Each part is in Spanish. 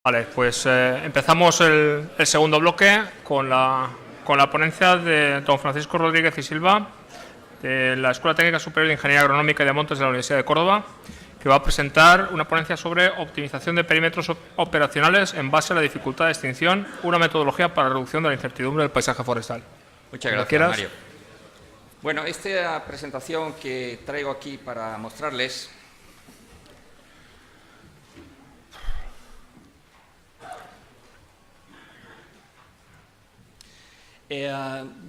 Vale, pues empezamos el segundo bloque con la ponencia de don Francisco Rodríguez y Silva, de la Escuela Técnica Superior de Ingeniería Agronómica y de Montes de la Universidad de Córdoba, que va a presentar una ponencia sobre optimización de perímetros operacionales en base a la dificultad de extinción, una metodología para la reducción de la incertidumbre del paisaje forestal. Muchas gracias, Mario. Bueno, esta presentación que traigo aquí para mostrarles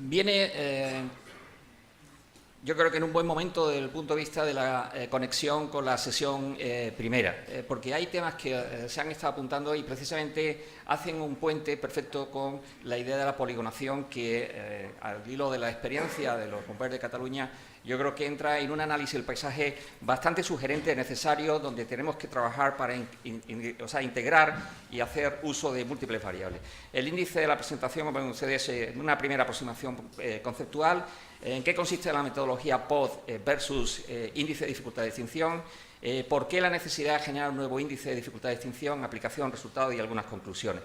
viene, yo creo que en un buen momento desde el punto de vista de la conexión con la sesión primera, porque hay temas que se han estado apuntando y precisamente hacen un puente perfecto con la idea de la poligonación que, al hilo de la experiencia de los compañeros de Cataluña, yo creo que entra en un análisis del paisaje bastante sugerente, necesario, donde tenemos que trabajar para integrar y hacer uso de múltiples variables. El índice de la presentación, como ven ustedes, una primera aproximación conceptual. ¿En qué consiste la metodología POD versus índice de dificultad de extinción? ¿Por qué la necesidad de generar un nuevo índice de dificultad de extinción? Aplicación, resultados y algunas conclusiones.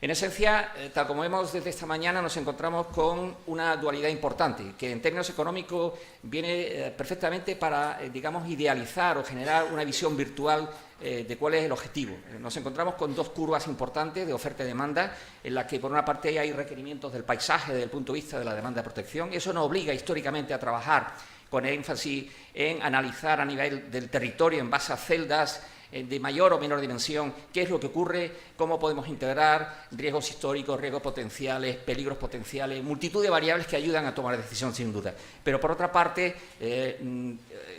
En esencia, tal como vemos desde esta mañana, nos encontramos con una dualidad importante, que en términos económicos viene perfectamente para, digamos, idealizar o generar una visión virtual de cuál es el objetivo. Nos encontramos con dos curvas importantes de oferta y demanda, en las que por una parte hay requerimientos del paisaje desde el punto de vista de la demanda de protección. Eso nos obliga históricamente a trabajar con énfasis en analizar a nivel del territorio en base a celdas de mayor o menor dimensión, qué es lo que ocurre, cómo podemos integrar riesgos históricos, riesgos potenciales, peligros potenciales, multitud de variables que ayudan a tomar decisiones sin duda. Pero por otra parte,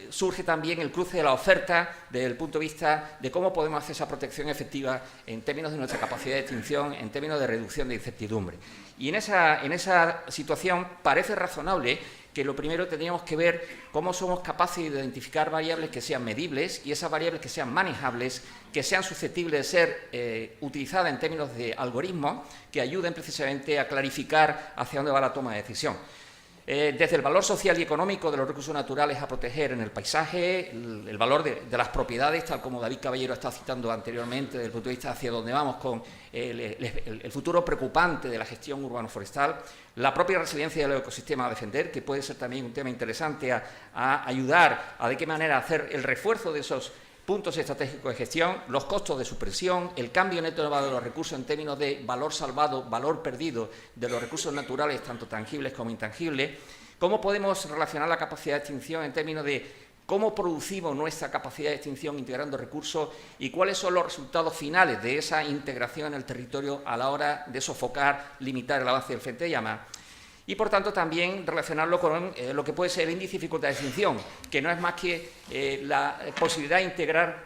surge también el cruce de la oferta desde el punto de vista de cómo podemos hacer esa protección efectiva en términos de nuestra capacidad de extinción, en términos de reducción de incertidumbre. Y en esa situación parece razonable que lo primero tendríamos que ver cómo somos capaces de identificar variables que sean medibles y esas variables que sean manejables, que sean susceptibles de ser utilizadas en términos de algoritmos que ayuden precisamente a clarificar hacia dónde va la toma de decisión. Desde el valor social y económico de los recursos naturales a proteger en el paisaje, el valor de las propiedades, tal como David Caballero ha estado citando anteriormente, desde el punto de vista hacia dónde vamos con el futuro preocupante de la gestión urbano-forestal, la propia resiliencia del ecosistema a defender, que puede ser también un tema interesante a ayudar a de qué manera hacer el refuerzo de esos puntos estratégicos de gestión, los costos de supresión, el cambio neto de los recursos en términos de valor salvado, valor perdido de los recursos naturales, tanto tangibles como intangibles, cómo podemos relacionar la capacidad de extinción en términos de cómo producimos nuestra capacidad de extinción integrando recursos y cuáles son los resultados finales de esa integración en el territorio a la hora de sofocar, limitar el avance del frente de llamas. Y, por tanto, también relacionarlo con lo que puede ser el índice de dificultad de extinción, que no es más que la posibilidad de integrar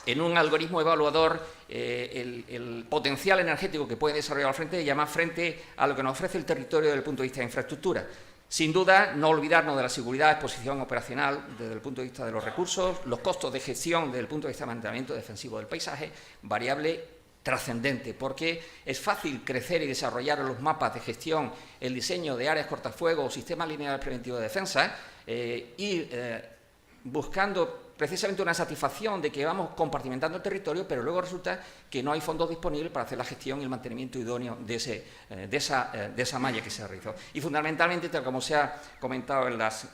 en un algoritmo evaluador el potencial energético que puede desarrollar el frente de llamas frente a lo que nos ofrece el territorio desde el punto de vista de infraestructura. Sin duda, no olvidarnos de la seguridad, exposición operacional desde el punto de vista de los recursos, los costos de gestión desde el punto de vista de mantenimiento defensivo del paisaje, variable trascendente, porque es fácil crecer y desarrollar los mapas de gestión, el diseño de áreas cortafuegos o sistemas lineales preventivos de defensa, buscando precisamente una satisfacción de que vamos compartimentando el territorio, pero luego resulta que no hay fondos disponibles para hacer la gestión y el mantenimiento idóneo de esa malla que se realizó. Y fundamentalmente, tal como se ha comentado en las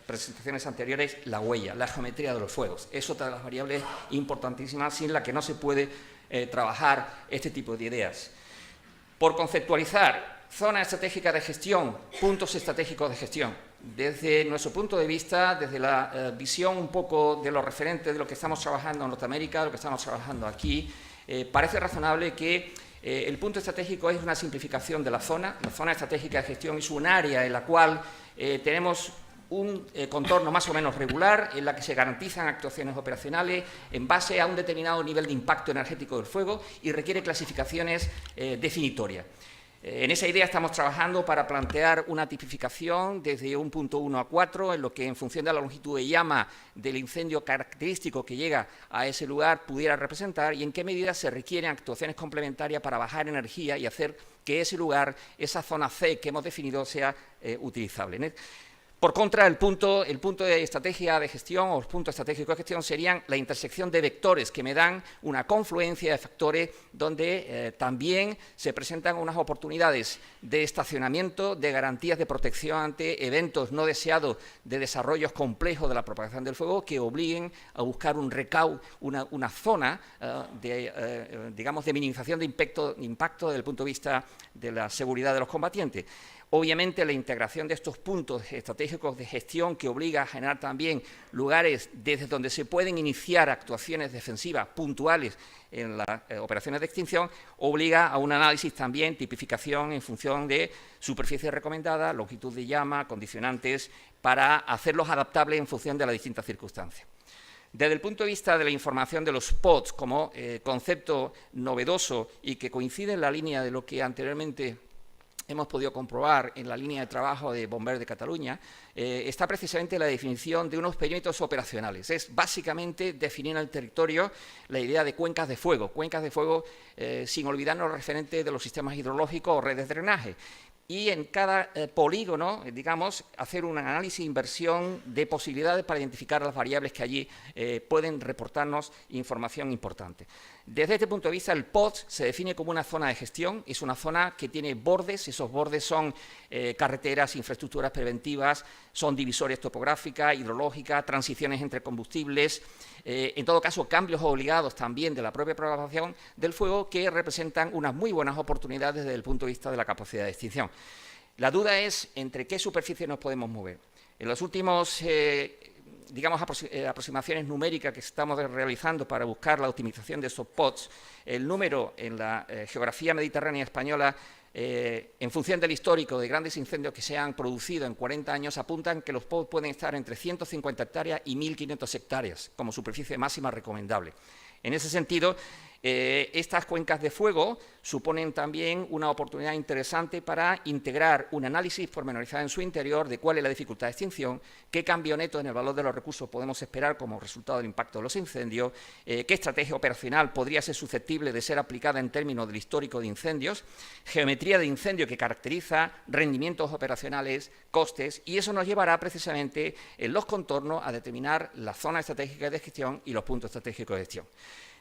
presentaciones anteriores, la huella, la geometría de los fuegos. Es otra de las variables importantísimas sin la que no se puede trabajar este tipo de ideas. Por conceptualizar, zona estratégica de gestión, puntos estratégicos de gestión. Desde nuestro punto de vista, desde la visión un poco de los referentes de lo que estamos trabajando en Norteamérica, de lo que estamos trabajando aquí, parece razonable que el punto estratégico es una simplificación de la zona. La zona estratégica de gestión es un área en la cual tenemos un contorno más o menos regular en la que se garantizan actuaciones operacionales en base a un determinado nivel de impacto energético del fuego y requiere clasificaciones definitorias. En esa idea estamos trabajando para plantear una tipificación desde un punto 1 a 4, en lo que en función de la longitud de llama del incendio característico que llega a ese lugar pudiera representar y en qué medida se requieren actuaciones complementarias para bajar energía y hacer que ese lugar, esa zona C que hemos definido, sea utilizable. Por contra, el punto de estrategia de gestión o los puntos estratégicos de gestión serían la intersección de vectores que me dan una confluencia de factores donde también se presentan unas oportunidades de estacionamiento, de garantías de protección ante eventos no deseados de desarrollos complejos de la propagación del fuego que obliguen a buscar un recaudo, una zona digamos, de minimización de impacto desde el punto de vista de la seguridad de los combatientes. Obviamente, la integración de estos puntos estratégicos de gestión que obliga a generar también lugares desde donde se pueden iniciar actuaciones defensivas puntuales en las operaciones de extinción, obliga a un análisis también, tipificación en función de superficie recomendada, longitud de llama, condicionantes, para hacerlos adaptables en función de las distintas circunstancias. Desde el punto de vista de la información de los POTS como concepto novedoso y que coincide en la línea de lo que anteriormente hemos podido comprobar en la línea de trabajo de Bombers de Cataluña, está precisamente la definición de unos perímetros operacionales. Es básicamente definir en el territorio la idea de cuencas de fuego sin olvidarnos lo referente de los sistemas hidrológicos o redes de drenaje. Y en cada polígono, digamos, hacer un análisis e inversión de posibilidades para identificar las variables que allí pueden reportarnos información importante. Desde este punto de vista, el POTS se define como una zona de gestión, es una zona que tiene bordes, esos bordes son carreteras, infraestructuras preventivas, son divisorias topográficas, hidrológicas, transiciones entre combustibles, en todo caso cambios obligados también de la propia programación del fuego que representan unas muy buenas oportunidades desde el punto de vista de la capacidad de extinción. La duda es entre qué superficie nos podemos mover. En los últimos digamos, aproximaciones numéricas que estamos realizando para buscar la optimización de esos POTS, el número en la geografía mediterránea española, en función del histórico de grandes incendios que se han producido en 40 años, apuntan que los POTS pueden estar entre 150 hectáreas y 1.500 hectáreas como superficie máxima recomendable. En ese sentido, estas cuencas de fuego suponen también una oportunidad interesante para integrar un análisis pormenorizado en su interior de cuál es la dificultad de extinción, qué cambio neto en el valor de los recursos podemos esperar como resultado del impacto de los incendios, qué estrategia operacional podría ser susceptible de ser aplicada en términos del histórico de incendios, geometría de incendio que caracteriza rendimientos operacionales, costes, y eso nos llevará precisamente en los contornos a determinar las zonas estratégicas de gestión y los puntos estratégicos de gestión.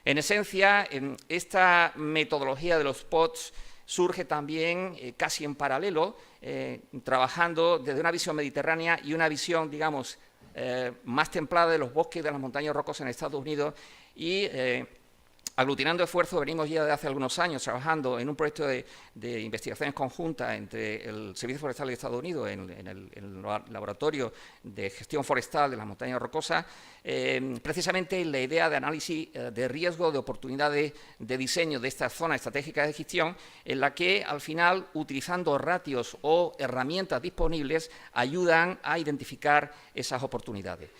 En esencia, esta metodología de los POTS surge también casi en paralelo, trabajando desde una visión mediterránea y una visión, digamos, más templada de los bosques de las montañas rocosas en Estados Unidos y aglutinando esfuerzos, venimos ya de hace algunos años trabajando en un proyecto de investigaciones conjuntas entre el Servicio Forestal de Estados Unidos en el Laboratorio de Gestión Forestal de las Montañas Rocosas, precisamente la idea de análisis de riesgo, de oportunidades de diseño de estas zonas estratégicas de gestión, en la que al final, utilizando ratios o herramientas disponibles, ayudan a identificar esas oportunidades.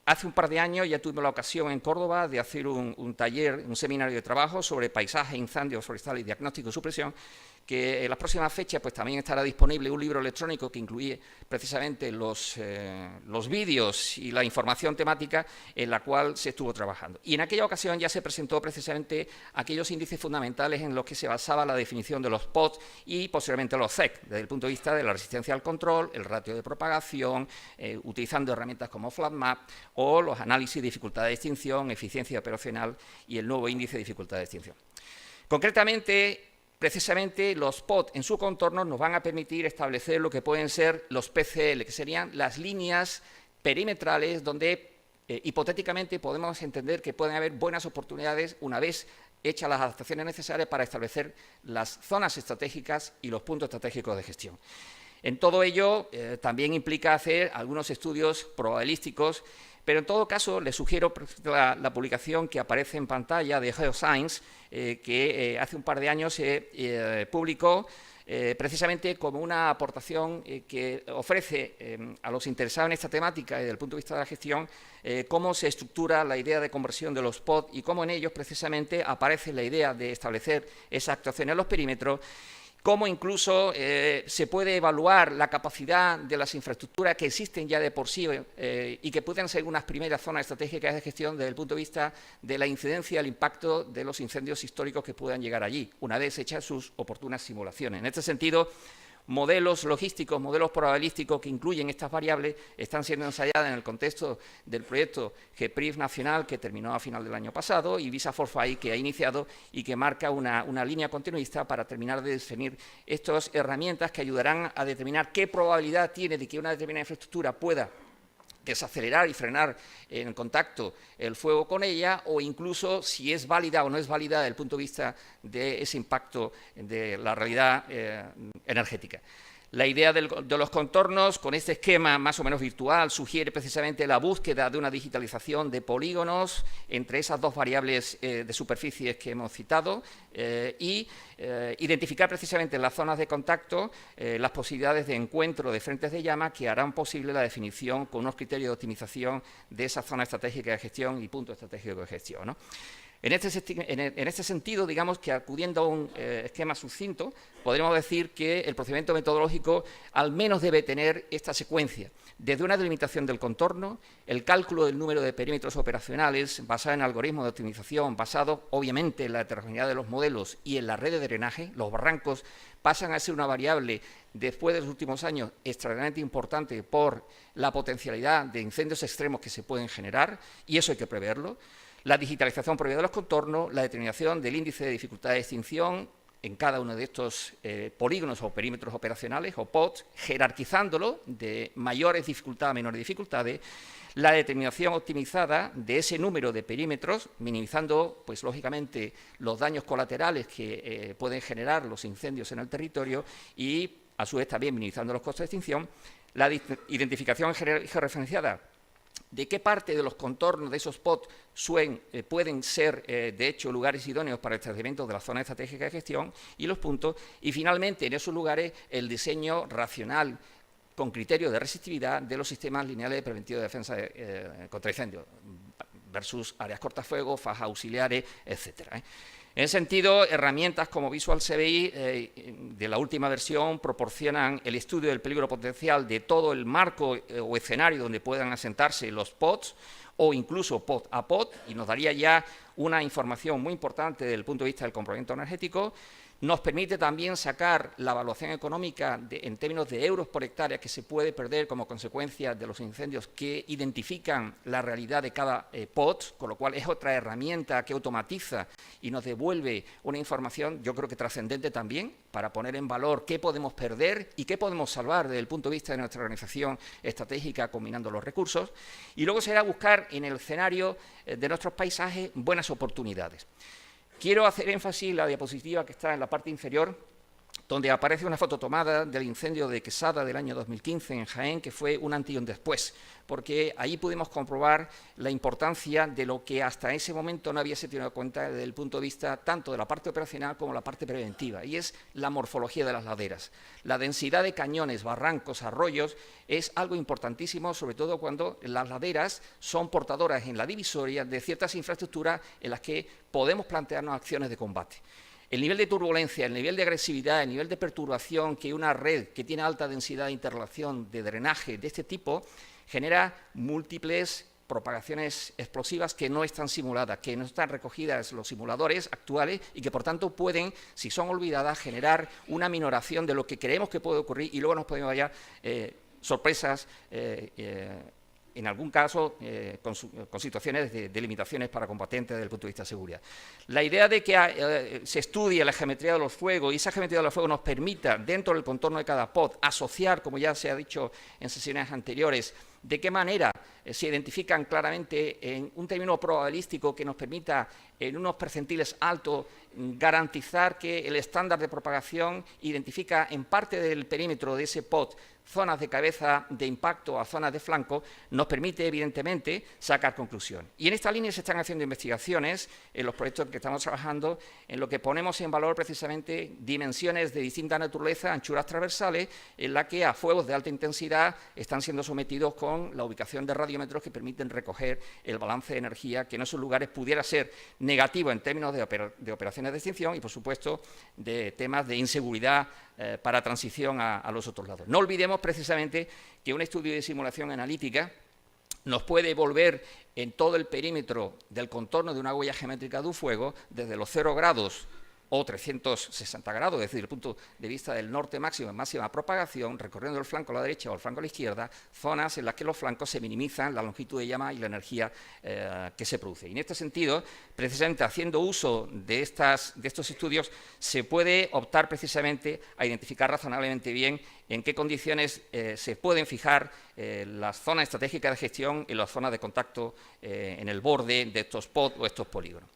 Hace un par de años ya tuvimos la ocasión en Córdoba de hacer un taller, un seminario de trabajo sobre paisaje, incendios forestales, diagnóstico y supresión, que en las próximas fechas pues, también estará disponible un libro electrónico que incluye precisamente los vídeos y la información temática en la cual se estuvo trabajando. Y en aquella ocasión ya se presentó precisamente aquellos índices fundamentales en los que se basaba la definición de los POTS y posteriormente los CEC, desde el punto de vista de la resistencia al control, el ratio de propagación, utilizando herramientas como FlatMap o los análisis de dificultad de extinción, eficiencia operacional y el nuevo índice de dificultad de extinción. Concretamente, precisamente los POT en su contorno nos van a permitir establecer lo que pueden ser los PCL, que serían las líneas perimetrales donde hipotéticamente podemos entender que pueden haber buenas oportunidades una vez hechas las adaptaciones necesarias para establecer las zonas estratégicas y los puntos estratégicos de gestión. En todo ello también implica hacer algunos estudios probabilísticos, pero en todo caso les sugiero la publicación que aparece en pantalla de Geoscience, que hace un par de años se publicó precisamente como una aportación que ofrece a los interesados en esta temática desde el punto de vista de la gestión, cómo se estructura la idea de conversión de los POT y cómo en ellos precisamente aparece la idea de establecer esa actuación en los perímetros, cómo incluso se puede evaluar la capacidad de las infraestructuras que existen ya de por sí y que pueden ser unas primeras zonas estratégicas de gestión desde el punto de vista de la incidencia, el impacto de los incendios históricos que puedan llegar allí, una vez hechas sus oportunas simulaciones. En este sentido, modelos logísticos, modelos probabilísticos que incluyen estas variables están siendo ensayadas en el contexto del proyecto GPRIF nacional que terminó a final del año pasado y Visa for FI que ha iniciado y que marca una línea continuista para terminar de definir estas herramientas que ayudarán a determinar qué probabilidad tiene de que una determinada infraestructura pueda desacelerar y frenar en contacto el fuego con ella, o incluso si es válida o no es válida desde el punto de vista de ese impacto de la realidad energética. La idea de los contornos, con este esquema más o menos virtual, sugiere precisamente la búsqueda de una digitalización de polígonos entre esas dos variables de superficies que hemos citado y identificar precisamente en las zonas de contacto las posibilidades de encuentro de frentes de llama que harán posible la definición con unos criterios de optimización de esa zona estratégica de gestión y punto estratégico de gestión, ¿no? En este sentido, digamos que acudiendo a un esquema sucinto, podríamos decir que el procedimiento metodológico al menos debe tener esta secuencia, desde una delimitación del contorno, el cálculo del número de perímetros operacionales basado en algoritmos de optimización, basado obviamente en la heterogeneidad de los modelos y en la red de drenaje. Los barrancos pasan a ser una variable después de los últimos años extraordinariamente importante por la potencialidad de incendios extremos que se pueden generar, y eso hay que preverlo. La digitalización previa de los contornos, la determinación del índice de dificultad de extinción en cada uno de estos polígonos o perímetros operacionales o POTs, jerarquizándolo de mayores dificultades a menores dificultades, la determinación optimizada de ese número de perímetros, minimizando, pues lógicamente, los daños colaterales que pueden generar los incendios en el territorio y, a su vez, también minimizando los costos de extinción, la identificación georreferenciada de qué parte de los contornos de esos POT pueden ser, de hecho, lugares idóneos para el establecimiento de la zona estratégica de gestión y los puntos, y finalmente, en esos lugares, el diseño racional con criterio de resistividad de los sistemas lineales de preventivo de defensa contra incendios versus áreas cortafuegos, fajas auxiliares, etcétera. En ese sentido, herramientas como Visual CBI de la última versión proporcionan el estudio del peligro potencial de todo el marco o escenario donde puedan asentarse los POTs o incluso POT a POT, y nos daría ya una información muy importante desde el punto de vista del comportamiento energético. Nos permite también sacar la evaluación económica en términos de euros por hectárea que se puede perder como consecuencia de los incendios que identifican la realidad de cada POT, con lo cual es otra herramienta que automatiza y nos devuelve una información, yo creo que trascendente también, para poner en valor qué podemos perder y qué podemos salvar desde el punto de vista de nuestra organización estratégica combinando los recursos. Y luego será buscar en el escenario de nuestros paisajes buenas oportunidades. Quiero hacer énfasis en la diapositiva que está en la parte inferior, donde aparece una foto tomada del incendio de Quesada del año 2015 en Jaén, que fue un antes y un después, porque ahí pudimos comprobar la importancia de lo que hasta ese momento no había sido tenido en cuenta desde el punto de vista tanto de la parte operacional como la parte preventiva, y es la morfología de las laderas. La densidad de cañones, barrancos, arroyos es algo importantísimo, sobre todo cuando las laderas son portadoras en la divisoria de ciertas infraestructuras en las que podemos plantearnos acciones de combate. El nivel de turbulencia, el nivel de agresividad, el nivel de perturbación que una red que tiene alta densidad de interrelación de drenaje de este tipo genera múltiples propagaciones explosivas que no están simuladas, que no están recogidas en los simuladores actuales y que, por tanto, pueden, si son olvidadas, generar una minoración de lo que creemos que puede ocurrir y luego nos podemos hallar sorpresas en algún caso con situaciones de limitaciones para combatientes desde el punto de vista de seguridad. La idea de que se estudie la geometría de los fuegos y esa geometría de los fuegos nos permita, dentro del contorno de cada POT, asociar, como ya se ha dicho en sesiones anteriores, de qué manera se identifican claramente en un término probabilístico que nos permita, en unos percentiles altos, garantizar que el estándar de propagación identifica en parte del perímetro de ese POT zonas de cabeza de impacto a zonas de flanco, nos permite, evidentemente, sacar conclusiones. Y en esta línea se están haciendo investigaciones en los proyectos en que estamos trabajando, en lo que ponemos en valor precisamente dimensiones de distinta naturaleza, anchuras transversales, en la que a fuegos de alta intensidad están siendo sometidos con la ubicación de radiómetros que permiten recoger el balance de energía, que en esos lugares pudiera ser negativo en términos de operaciones de extinción y, por supuesto, de temas de inseguridad para transición a los otros lados. No olvidemos precisamente que un estudio de simulación analítica nos puede volver en todo el perímetro del contorno de una huella geométrica de un fuego, desde los 0 grados o 360 grados, es decir, el punto de vista del norte máximo en máxima propagación, recorriendo el flanco a la derecha o el flanco a la izquierda, zonas en las que los flancos se minimizan la longitud de llama y la energía que se produce. Y en este sentido, precisamente haciendo uso de estos estudios, se puede optar precisamente a identificar razonablemente bien en qué condiciones se pueden fijar las zonas estratégicas de gestión y las zonas de contacto en el borde de estos spots o estos polígonos.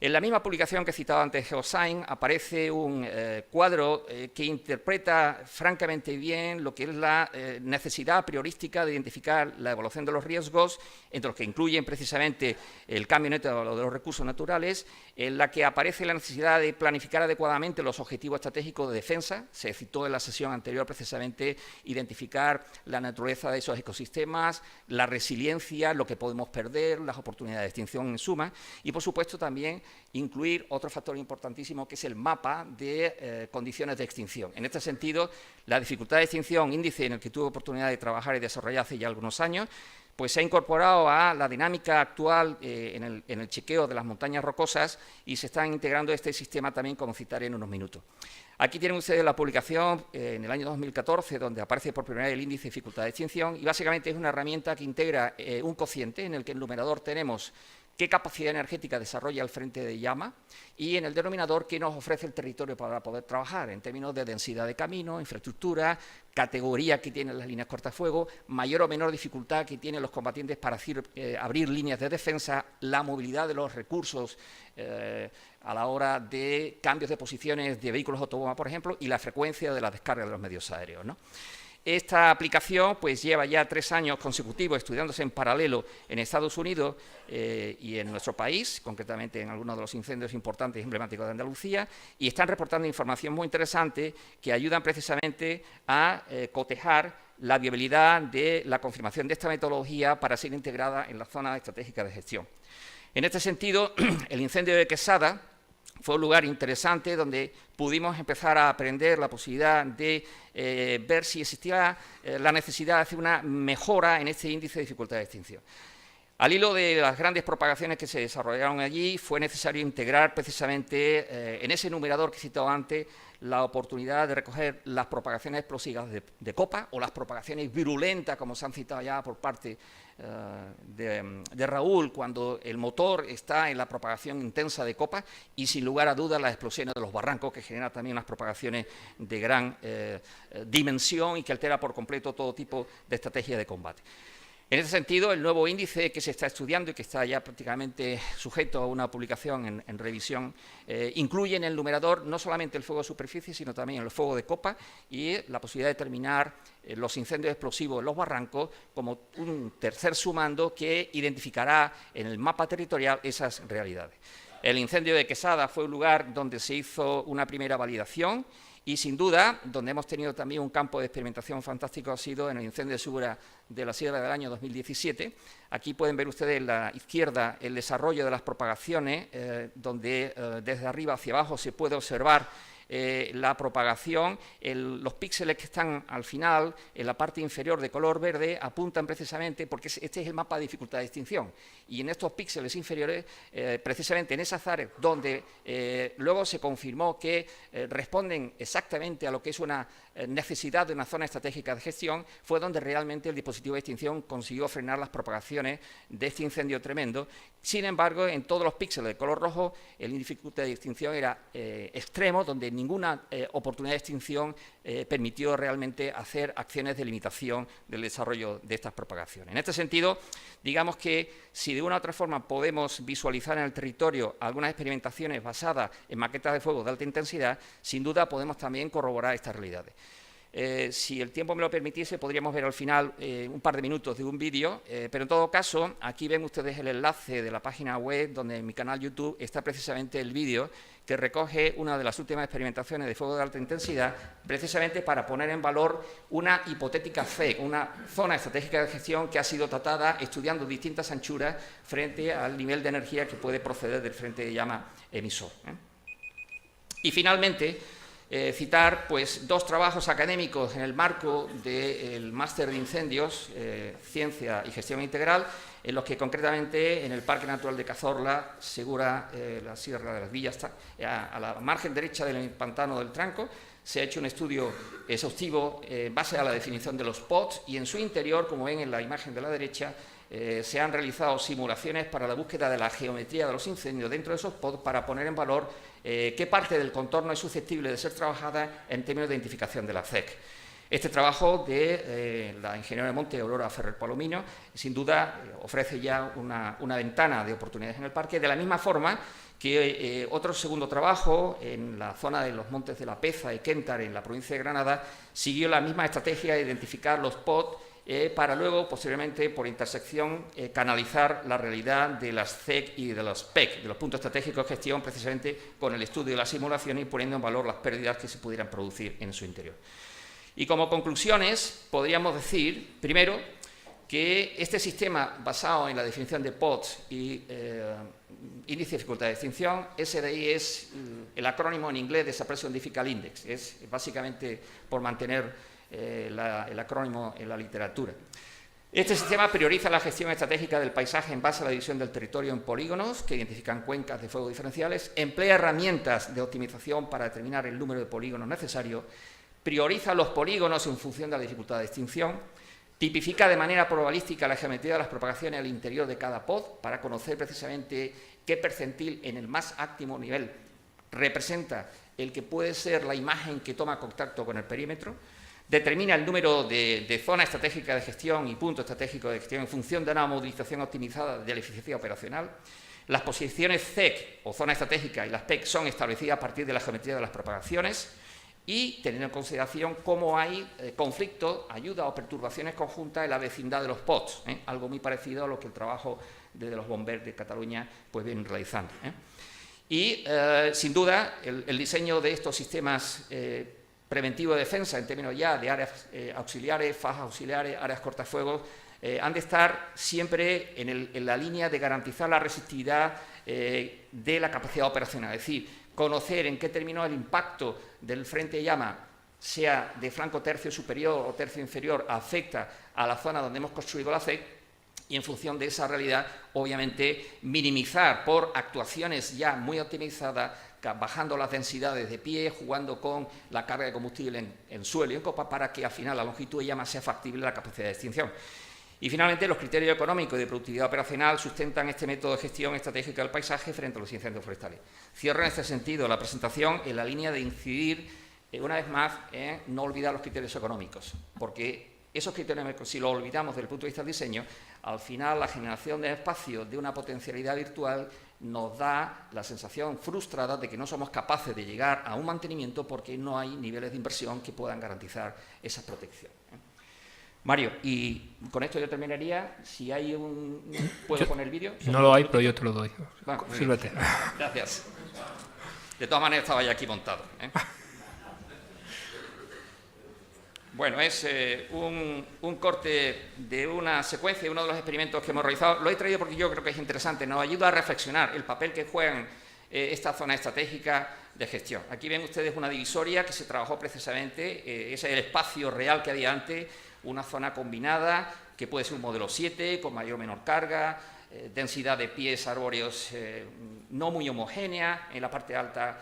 En la misma publicación que he citado antes, Geoscience, aparece un cuadro que interpreta francamente bien lo que es la necesidad priorística de identificar la evolución de los riesgos, entre los que incluyen precisamente el cambio neto de los recursos naturales, en la que aparece la necesidad de planificar adecuadamente los objetivos estratégicos de defensa. Se citó en la sesión anterior precisamente identificar la naturaleza de esos ecosistemas, la resiliencia, lo que podemos perder, las oportunidades de extinción en suma, y por supuesto también incluir otro factor importantísimo que es el mapa de condiciones de extinción. En este sentido, la dificultad de extinción, índice en el que tuve oportunidad de trabajar y desarrollar hace ya algunos años, pues se ha incorporado a la dinámica actual en el chequeo de las montañas rocosas y se están integrando este sistema también, como citaré en unos minutos. Aquí tienen ustedes la publicación en el año 2014, donde aparece por primera vez el índice de dificultad de extinción, y básicamente es una herramienta que integra un cociente en el que en el numerador tenemos qué capacidad energética desarrolla el frente de llama y en el denominador qué nos ofrece el territorio para poder trabajar en términos de densidad de camino, infraestructura, categoría que tienen las líneas cortafuegos, mayor o menor dificultad que tienen los combatientes para abrir líneas de defensa, la movilidad de los recursos a la hora de cambios de posiciones de vehículos autobomba, por ejemplo, y la frecuencia de la descarga de los medios aéreos, ¿no? Esta aplicación pues lleva ya 3 años consecutivos estudiándose en paralelo en Estados Unidos y en nuestro país, concretamente en algunos de los incendios importantes y emblemáticos de Andalucía, y están reportando información muy interesante que ayudan precisamente a cotejar la viabilidad de la confirmación de esta metodología para ser integrada en la zona estratégica de gestión. En este sentido, el incendio de Quesada fue un lugar interesante donde pudimos empezar a aprender la posibilidad de ver si existía la necesidad de hacer una mejora en este índice de dificultad de extinción. Al hilo de las grandes propagaciones que se desarrollaron allí, fue necesario integrar precisamente en ese numerador que he citado antes la oportunidad de recoger las propagaciones explosivas de copa o las propagaciones virulentas, como se han citado ya por parte de Raúl, cuando el motor está en la propagación intensa de copa, y sin lugar a dudas las explosiones de los barrancos, que generan también unas propagaciones de gran dimensión y que altera por completo todo tipo de estrategia de combate. En ese sentido, el nuevo índice que se está estudiando y que está ya prácticamente sujeto a una publicación en revisión, incluye en el numerador no solamente el fuego de superficie, sino también el fuego de copa y la posibilidad de determinar los incendios explosivos en los barrancos como un tercer sumando que identificará en el mapa territorial esas realidades. El incendio de Quesada fue un lugar donde se hizo una primera validación y, sin duda, donde hemos tenido también un campo de experimentación fantástico ha sido en el incendio de Segura de la Sierra del año 2017. Aquí pueden ver ustedes en la izquierda el desarrollo de las propagaciones, donde desde arriba hacia abajo se puede observar la propagación. Los píxeles que están al final, en la parte inferior de color verde, apuntan precisamente, porque este es el mapa de dificultad de extinción, y en estos píxeles inferiores, precisamente en esas áreas donde luego se confirmó que responden exactamente a lo que es una necesidad de una zona estratégica de gestión, fue donde realmente el dispositivo de extinción consiguió frenar las propagaciones de este incendio tremendo. Sin embargo, en todos los píxeles de color rojo, el índice de dificultad de extinción era extremo, donde ninguna oportunidad de extinción permitió realmente hacer acciones de limitación del desarrollo de estas propagaciones. En este sentido, digamos que si de una u otra forma podemos visualizar en el territorio algunas experimentaciones basadas en maquetas de fuego de alta intensidad, sin duda podemos también corroborar estas realidades. Si el tiempo me lo permitiese, podríamos ver al final un par de minutos de un vídeo, pero en todo caso, aquí ven ustedes el enlace de la página web, donde en mi canal YouTube está precisamente el vídeo que recoge una de las últimas experimentaciones de fuego de alta intensidad, precisamente para poner en valor una hipotética FEG, una zona estratégica de gestión que ha sido tratada estudiando distintas anchuras frente al nivel de energía que puede proceder del frente de llama emisor. Y finalmente, citar pues 2 trabajos académicos en el marco del máster de incendios, ciencia y gestión integral. en los que concretamente en el Parque Natural de Cazorla, Segura, la Sierra de las Villas, a la margen derecha del pantano del Tranco, se ha hecho un estudio exhaustivo en base a la definición de los PODs y en su interior, como ven en la imagen de la derecha, se han realizado simulaciones para la búsqueda de la geometría de los incendios dentro de esos PODs para poner en valor qué parte del contorno es susceptible de ser trabajada en términos de identificación de la ZEC. Este trabajo de la ingeniera de monte Aurora Ferrer Palomino, sin duda, ofrece ya una ventana de oportunidades en el parque, de la misma forma que otro segundo trabajo en la zona de los Montes de la Peza y Kéntar, en la provincia de Granada, siguió la misma estrategia de identificar los POD para luego, posteriormente, por intersección, canalizar la realidad de las CEC y de los PEC, de los puntos estratégicos de gestión, precisamente con el estudio de la simulación y poniendo en valor las pérdidas que se pudieran producir en su interior. Y como conclusiones, podríamos decir, primero, que este sistema basado en la definición de PODs y índice de dificultad de extinción, SDI es el acrónimo en inglés de Suppression Difficult Index, es básicamente por mantener el acrónimo en la literatura. Este sistema prioriza la gestión estratégica del paisaje en base a la división del territorio en polígonos que identifican cuencas de fuego diferenciales, emplea herramientas de optimización para determinar el número de polígonos necesarios, prioriza los polígonos en función de la dificultad de extinción, tipifica de manera probabilística la geometría de las propagaciones al interior de cada pod para conocer precisamente qué percentil en el más óptimo nivel representa el que puede ser la imagen que toma contacto con el perímetro, determina el número de zonas estratégicas de gestión y puntos estratégicos de gestión en función de una movilización optimizada de la eficiencia operacional. Las posiciones CEC o zona estratégica y las PEC son establecidas a partir de la geometría de las propagaciones y teniendo en consideración cómo hay conflictos, ayuda o perturbaciones conjuntas en la vecindad de los PODs, algo muy parecido a lo que el trabajo de los bomberos de Cataluña pues vienen realizando. Y, sin duda, el diseño de estos sistemas preventivos de defensa, en términos ya de áreas auxiliares, fajas auxiliares, áreas cortafuegos, han de estar siempre en la línea de garantizar la resistividad de la capacidad operacional, es decir, conocer en qué términos el impacto del frente de llama, sea de flanco tercio superior o tercio inferior, afecta a la zona donde hemos construido la CEC y en función de esa realidad, obviamente, minimizar por actuaciones ya muy optimizadas, bajando las densidades de pie, jugando con la carga de combustible en suelo y en copa para que al final la longitud de llama sea factible la capacidad de extinción. Y finalmente, los criterios económicos y de productividad operacional sustentan este método de gestión estratégica del paisaje frente a los incendios forestales. Cierro en este sentido la presentación en la línea de incidir, una vez más, en no olvidar los criterios económicos, porque esos criterios, si los olvidamos desde el punto de vista del diseño, al final la generación de espacio de una potencialidad virtual nos da la sensación frustrada de que no somos capaces de llegar a un mantenimiento porque no hay niveles de inversión que puedan garantizar esa protección. Mario, y con esto yo terminaría. Si hay ¿puedo poner el vídeo? No lo hay, pero yo te lo doy. Bueno, sírvete. Gracias. De todas maneras estaba ya aquí montado. Bueno, es un corte de una secuencia de uno de los experimentos que hemos realizado. Lo he traído porque yo creo que es interesante, nos ayuda a reflexionar el papel que juegan esta zona estratégica de gestión. Aquí ven ustedes una divisoria que se trabajó precisamente, ese es el espacio real que había antes, una zona combinada que puede ser un modelo 7 con mayor o menor carga, densidad de pies arbóreos no muy homogénea, en la parte alta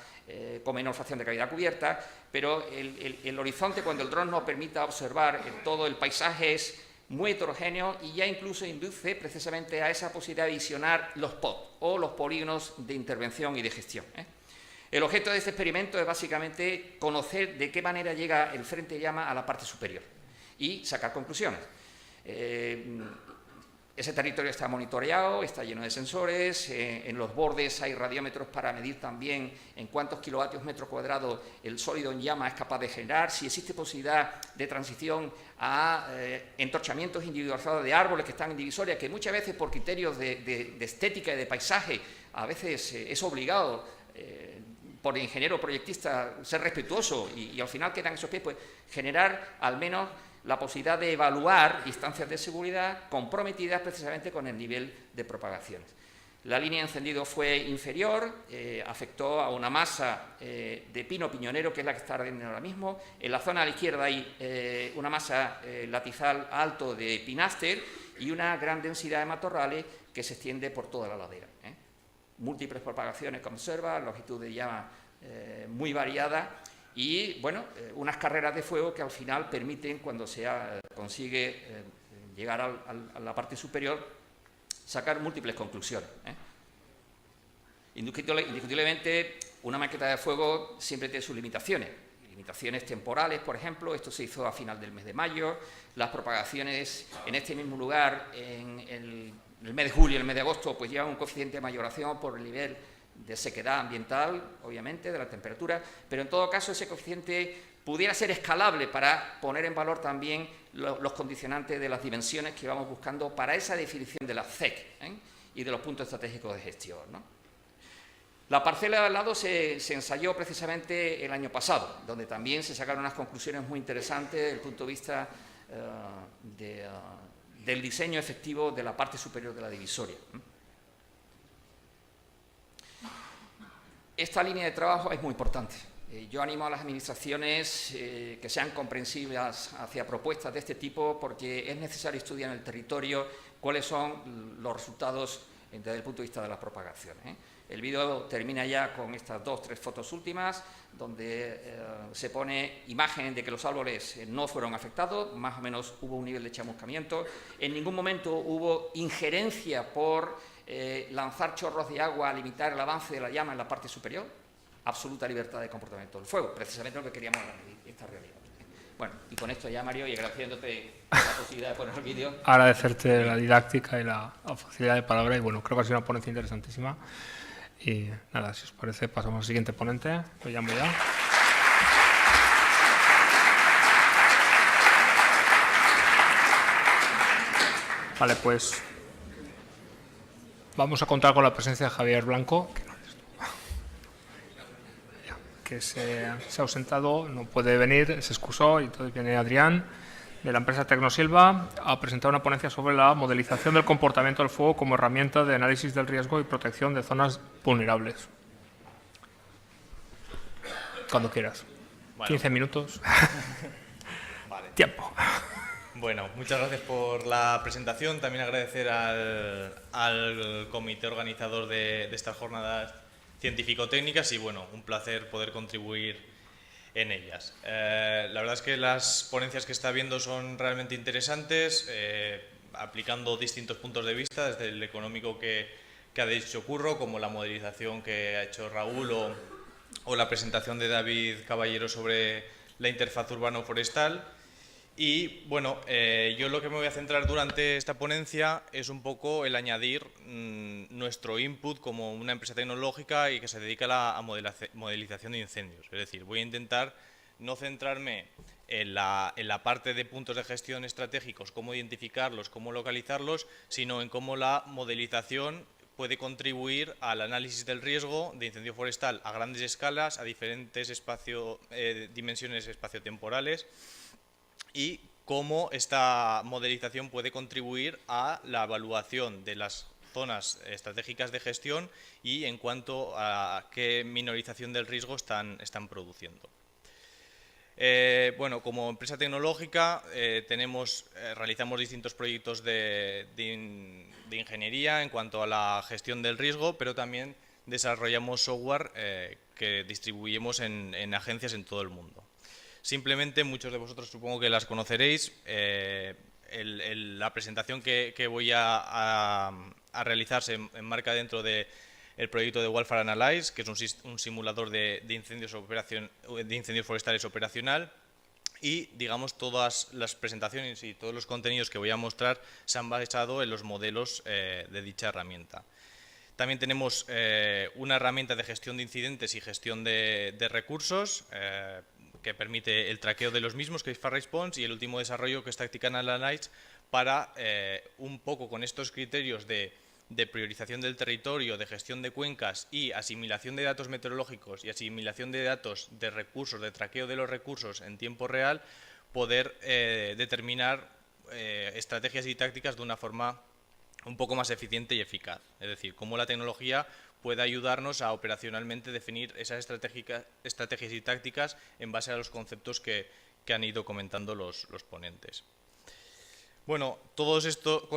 con menor fracción de cavidad cubierta, pero el horizonte, cuando el dron nos permita observar todo el paisaje, es muy heterogéneo y ya incluso induce precisamente a esa posibilidad de visionar los POD o los polígonos de intervención y de gestión. El objeto de este experimento es básicamente conocer de qué manera llega el frente de llama a la parte superior y sacar conclusiones. Ese territorio está monitoreado, está lleno de sensores, en los bordes hay radiómetros para medir también en cuántos kilovatios metros cuadrados el sólido en llama es capaz de generar, si existe posibilidad de transición a entorchamientos individualizados de árboles que están en divisoria, que muchas veces por criterios de estética y de paisaje a veces es obligado por el ingeniero proyectista ser respetuoso y al final quedan esos pies, pues generar al menos la posibilidad de evaluar instancias de seguridad comprometidas precisamente con el nivel de propagaciones. La línea de encendido fue inferior, afectó a una masa de pino piñonero, que es la que está ardiendo ahora mismo. En la zona a la izquierda hay una masa latizal alto de pináster y una gran densidad de matorrales que se extiende por toda la ladera. Múltiples propagaciones como observa, longitud de llama muy variada y, bueno, unas carreras de fuego que al final permiten, cuando se consigue llegar a la parte superior, sacar múltiples conclusiones. Indiscutiblemente, una maqueta de fuego siempre tiene sus limitaciones. Limitaciones temporales, por ejemplo, esto se hizo a final del mes de mayo, las propagaciones en este mismo lugar, en el mes de julio y el mes de agosto, pues llevan un coeficiente de mayoración por el nivel de sequedad ambiental, obviamente, de la temperatura, pero en todo caso ese coeficiente pudiera ser escalable para poner en valor también los condicionantes de las dimensiones que vamos buscando para esa definición de la ZEC y de los puntos estratégicos de gestión, ¿no? La parcela de al lado se ensayó precisamente el año pasado, donde también se sacaron unas conclusiones muy interesantes desde el punto de vista del diseño efectivo de la parte superior de la divisoria. Esta línea de trabajo es muy importante. Yo animo a las administraciones que sean comprensivas hacia propuestas de este tipo, porque es necesario estudiar en el territorio cuáles son los resultados desde el punto de vista de la propagación. El vídeo termina ya con estas 2 o 3 fotos últimas, donde se pone imagen de que los árboles no fueron afectados, más o menos hubo un nivel de chamuscamiento. En ningún momento hubo injerencia por lanzar chorros de agua a limitar el avance de la llama en la parte superior. Absoluta libertad de comportamiento del fuego, precisamente lo que queríamos esta realidad. Bueno, y con esto ya, Mario, y agradeciéndote la posibilidad de poner el vídeo. Agradecerte la didáctica y la facilidad de palabra, y bueno, creo que ha sido una ponencia interesantísima. Y nada, si os parece, pasamos al siguiente ponente. Lo llamo ya. Vale, pues vamos a contar con la presencia de Javier Blanco, que se ha ausentado, no puede venir, se excusó, y entonces viene Adrián, de la empresa Tecnosilva, a presentar una ponencia sobre la modelización del comportamiento del fuego como herramienta de análisis del riesgo y protección de zonas vulnerables. Cuando quieras. Bueno. 15 minutos. Vale. Tiempo. Bueno, muchas gracias por la presentación. También agradecer al comité organizador de estas jornadas científico-técnicas y, bueno, un placer poder contribuir en ellas. La verdad es que las ponencias que está viendo son realmente interesantes, aplicando distintos puntos de vista, desde el económico que ha dicho Curro, como la modelización que ha hecho Raúl o la presentación de David Caballero sobre la interfaz urbano-forestal. Y bueno, yo lo que me voy a centrar durante esta ponencia es un poco el añadir nuestro input como una empresa tecnológica y que se dedica a la modelización de incendios. Es decir, voy a intentar no centrarme en la parte de puntos de gestión estratégicos, cómo identificarlos, cómo localizarlos, sino en cómo la modelización puede contribuir al análisis del riesgo de incendio forestal a grandes escalas, a diferentes dimensiones espaciotemporales, y cómo esta modelización puede contribuir a la evaluación de las zonas estratégicas de gestión y en cuanto a qué minorización del riesgo están produciendo. Bueno, como empresa tecnológica realizamos distintos proyectos de ingeniería en cuanto a la gestión del riesgo, pero también desarrollamos software que distribuimos en agencias en todo el mundo. Simplemente, muchos de vosotros supongo que las conoceréis, la presentación que voy a realizar se enmarca dentro del proyecto de Wildfire Analyze, que es un simulador de incendios forestales operacional, y digamos todas las presentaciones y todos los contenidos que voy a mostrar se han basado en los modelos de dicha herramienta. También tenemos una herramienta de gestión de incidentes y gestión de recursos, que permite el traqueo de los mismos, que es FarResponse, y el último desarrollo, que es Tactical Analyze, para un poco con estos criterios de priorización del territorio, de gestión de cuencas y asimilación de datos meteorológicos y asimilación de datos de recursos, de traqueo de los recursos en tiempo real, poder determinar estrategias y tácticas de una forma un poco más eficiente y eficaz. Es decir, cómo la tecnología puede ayudarnos a operacionalmente definir esas estrategias y tácticas en base a los conceptos que han ido comentando los ponentes. Bueno, todos esto,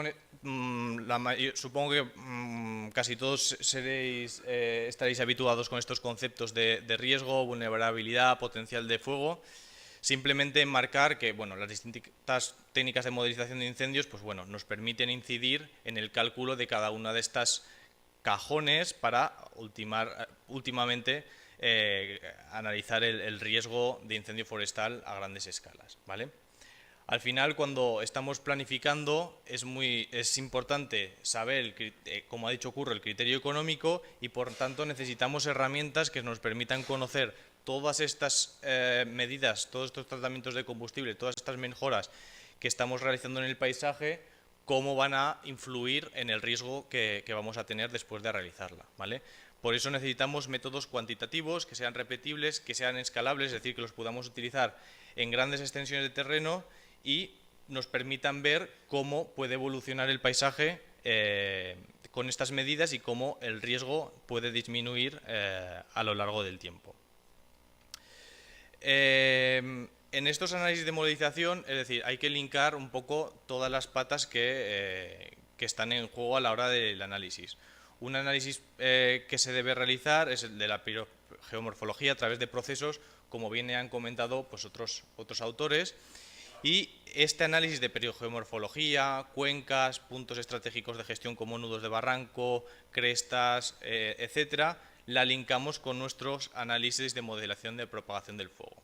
supongo que casi todos estaréis habituados con estos conceptos de riesgo, vulnerabilidad, potencial de fuego. Simplemente enmarcar que bueno, las distintas técnicas de modelización de incendios pues, bueno, nos permiten incidir en el cálculo de cada una de estas cajones para últimamente analizar el riesgo de incendio forestal a grandes escalas, ¿vale? Al final, cuando estamos planificando, es importante saber, como ha dicho Curro, el criterio económico y, por tanto, necesitamos herramientas que nos permitan conocer todas estas medidas, todos estos tratamientos de combustible, todas estas mejoras que estamos realizando en el paisaje, cómo van a influir en el riesgo que vamos a tener después de realizarla, ¿vale? Por eso necesitamos métodos cuantitativos que sean repetibles, que sean escalables, es decir, que los podamos utilizar en grandes extensiones de terreno y nos permitan ver cómo puede evolucionar el paisaje con estas medidas y cómo el riesgo puede disminuir a lo largo del tiempo. En estos análisis de modelización, es decir, hay que linkar un poco todas las patas que están en juego a la hora del análisis. Un análisis que se debe realizar es el de la geomorfología a través de procesos, como bien han comentado pues, otros autores. Y este análisis de periogeomorfología, cuencas, puntos estratégicos de gestión como nudos de barranco, crestas, etcétera, la linkamos con nuestros análisis de modelación de propagación del fuego.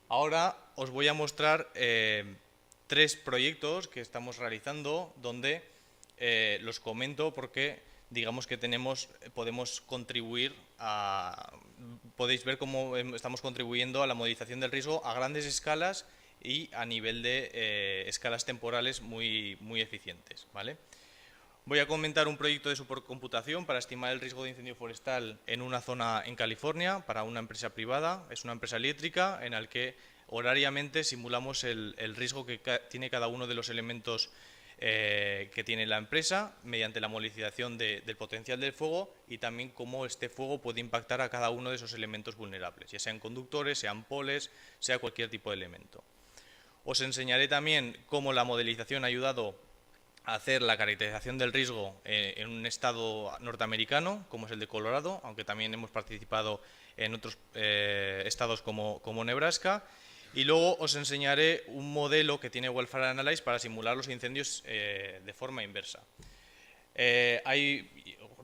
Ahora os voy a mostrar 3 proyectos que estamos realizando donde los comento porque digamos que podemos contribuir podéis ver cómo estamos contribuyendo a la modelización del riesgo a grandes escalas y a nivel de escalas temporales muy eficientes, ¿vale? Voy a comentar un proyecto de supercomputación para estimar el riesgo de incendio forestal en una zona en California para una empresa privada. Es una empresa eléctrica en la que horariamente simulamos el riesgo que tiene cada uno de los elementos que tiene la empresa mediante la modelización del potencial del fuego y también cómo este fuego puede impactar a cada uno de esos elementos vulnerables, ya sean conductores, sean poles, sea cualquier tipo de elemento. Os enseñaré también cómo la modelización ha ayudado a hacer la caracterización del riesgo en un estado norteamericano, como es el de Colorado, aunque también hemos participado en otros estados como Nebraska. Y luego os enseñaré un modelo que tiene Wildfire Analyze para simular los incendios de forma inversa.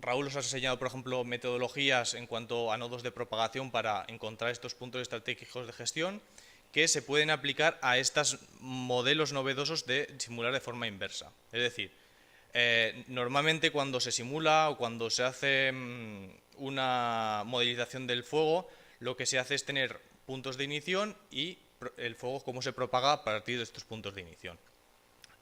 Raúl os ha enseñado, por ejemplo, metodologías en cuanto a nodos de propagación para encontrar estos puntos estratégicos de gestión que se pueden aplicar a estos modelos novedosos de simular de forma inversa. Es decir, normalmente cuando se simula o cuando se hace una modelización del fuego, lo que se hace es tener puntos de ignición y el fuego cómo se propaga a partir de estos puntos de ignición.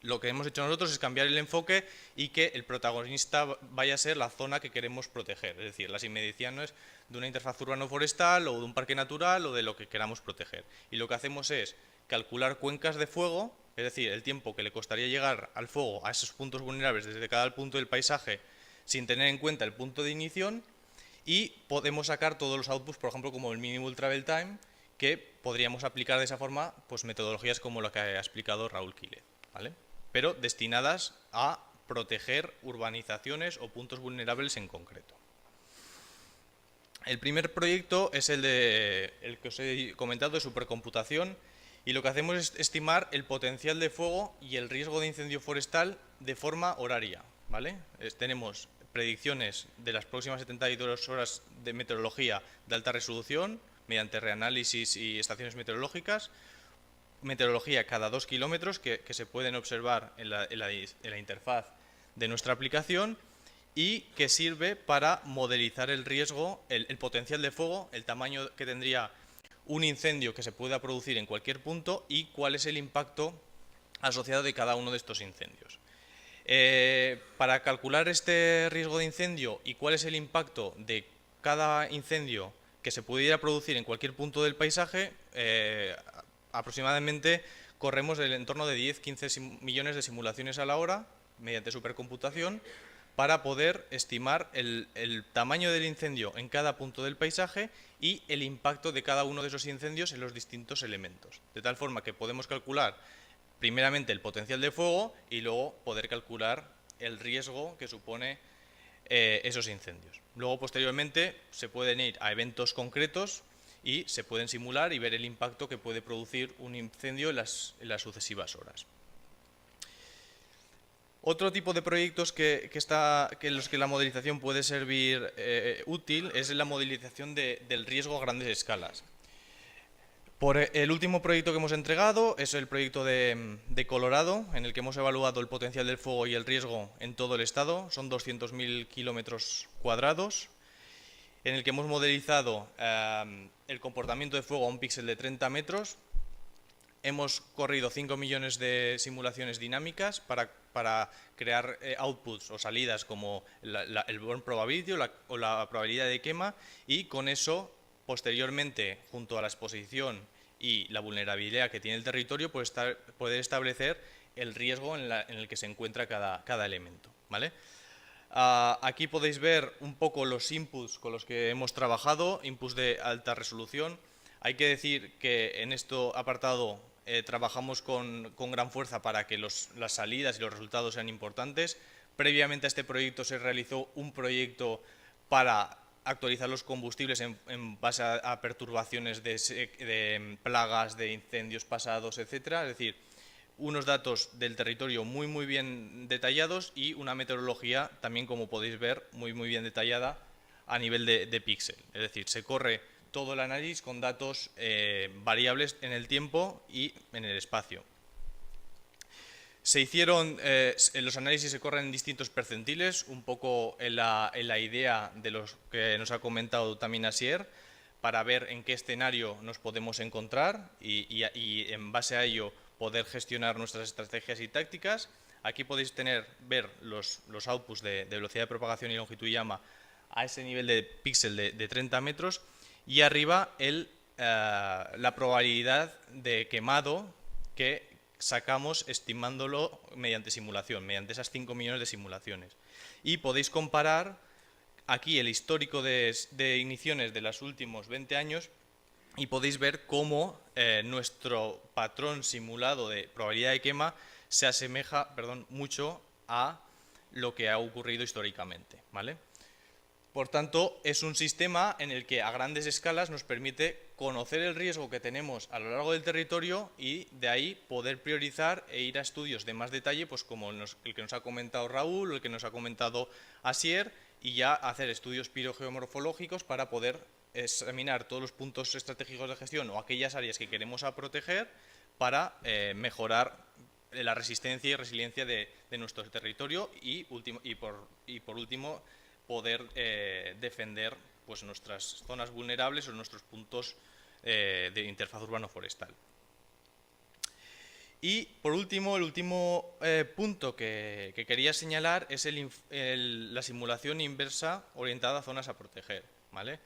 Lo que hemos hecho nosotros es cambiar el enfoque y que el protagonista vaya a ser la zona que queremos proteger, es decir, las inmediaciones de una interfaz urbano-forestal o de un parque natural o de lo que queramos proteger. Y lo que hacemos es calcular cuencas de fuego, es decir, el tiempo que le costaría llegar al fuego a esos puntos vulnerables desde cada punto del paisaje sin tener en cuenta el punto de ignición y podemos sacar todos los outputs, por ejemplo, como el Minimal Travel Time, que podríamos aplicar de esa forma pues, metodologías como la que ha explicado Raúl Quílez, ¿vale? Pero destinadas a proteger urbanizaciones o puntos vulnerables en concreto. El primer proyecto es el que os he comentado de supercomputación y lo que hacemos es estimar el potencial de fuego y el riesgo de incendio forestal de forma horaria, ¿vale? Tenemos predicciones de las próximas 72 horas de meteorología de alta resolución mediante reanálisis y estaciones meteorológicas, meteorología cada 2 kilómetros que se pueden observar en la interfaz de nuestra aplicación y que sirve para modelizar el riesgo, el potencial de fuego, el tamaño que tendría un incendio que se pueda producir en cualquier punto y cuál es el impacto asociado de cada uno de estos incendios. Para calcular este riesgo de incendio y cuál es el impacto de cada incendio que se pudiera producir en cualquier punto del paisaje, aproximadamente corremos del entorno de 10-15 millones de simulaciones a la hora mediante supercomputación para poder estimar el tamaño del incendio en cada punto del paisaje y el impacto de cada uno de esos incendios en los distintos elementos. De tal forma que podemos calcular primeramente el potencial de fuego y luego poder calcular el riesgo que supone esos incendios. Luego, posteriormente, se pueden ir a eventos concretos y se pueden simular y ver el impacto que puede producir un incendio en las sucesivas horas. Otro tipo de proyectos en los que la modelización puede servir útil es la modelización del riesgo a grandes escalas. El último proyecto que hemos entregado es el proyecto de Colorado, en el que hemos evaluado el potencial del fuego y el riesgo en todo el estado. Son 200.000 kilómetros cuadrados, en el que hemos modelizado el comportamiento de fuego a un píxel de 30 metros. Hemos corrido 5 millones de simulaciones dinámicas para crear outputs o salidas como el burn probability o la probabilidad de quema, y con eso, posteriormente, junto a la exposición y la vulnerabilidad que tiene el territorio, poder establecer el riesgo en el que se encuentra cada elemento, ¿vale? Aquí podéis ver un poco los inputs con los que hemos trabajado, inputs de alta resolución. Hay que decir que en este apartado trabajamos con gran fuerza para que las salidas y los resultados sean importantes. Previamente a este proyecto se realizó un proyecto para actualizar los combustibles en base a perturbaciones de plagas, de incendios pasados, etcétera. Es decir, unos datos del territorio muy bien detallados y una meteorología también, como podéis ver, muy bien detallada a nivel de píxel. Es decir, se corre todo el análisis con datos variables en el tiempo y en el espacio. Los análisis se corren en distintos percentiles, un poco en la idea de los que nos ha comentado también Asier, para ver en qué escenario nos podemos encontrar y en base a ello poder gestionar nuestras estrategias y tácticas. Aquí podéis ver los outputs de velocidad de propagación y longitud llama a ese nivel de píxel de 30 metros, y arriba la probabilidad de quemado que sacamos estimándolo mediante simulación, mediante esas 5 millones de simulaciones. Y podéis comparar aquí el histórico de igniciones de los últimos 20 años y podéis ver cómo nuestro patrón simulado de probabilidad de quema se asemeja, mucho a lo que ha ocurrido históricamente, ¿vale? Por tanto, es un sistema en el que a grandes escalas nos permite conocer el riesgo que tenemos a lo largo del territorio y de ahí poder priorizar e ir a estudios de más detalle, pues como el que nos ha comentado Raúl o el que nos ha comentado Asier, y ya hacer estudios pirogeomorfológicos para poder examinar todos los puntos estratégicos de gestión o aquellas áreas que queremos proteger para mejorar la resistencia y resiliencia de nuestro territorio y por último poder defender pues nuestras zonas vulnerables o nuestros puntos de interfaz urbano-forestal. Y por último, el último punto que quería señalar es la simulación inversa orientada a zonas a proteger, ¿vale?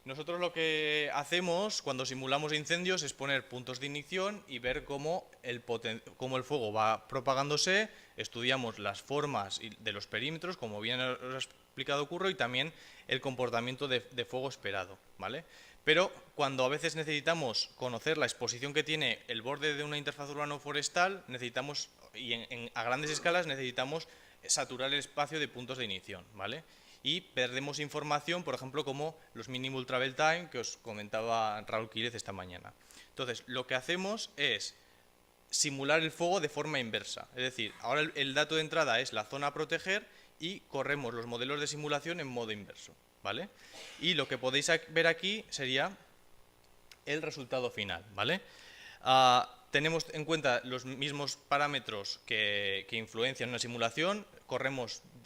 Nosotros lo que hacemos cuando simulamos incendios es poner puntos de ignición y ver cómo el fuego va propagándose. Estudiamos las formas de los perímetros, como bien os ha explicado Curro, y también el comportamiento de fuego esperado, ¿vale? Pero cuando a veces necesitamos conocer la exposición que tiene el borde de una interfaz urbano-forestal, a grandes escalas necesitamos saturar el espacio de puntos de ignición, ¿vale? Y perdemos información, por ejemplo, como los Minimal Travel Time, que os comentaba Raúl Quírez esta mañana. Entonces, lo que hacemos es simular el fuego de forma inversa. Es decir, ahora el dato de entrada es la zona a proteger y corremos los modelos de simulación en modo inverso, ¿vale? Y lo que podéis ver aquí sería el resultado final, ¿vale? Tenemos en cuenta los mismos parámetros que influencian una simulación.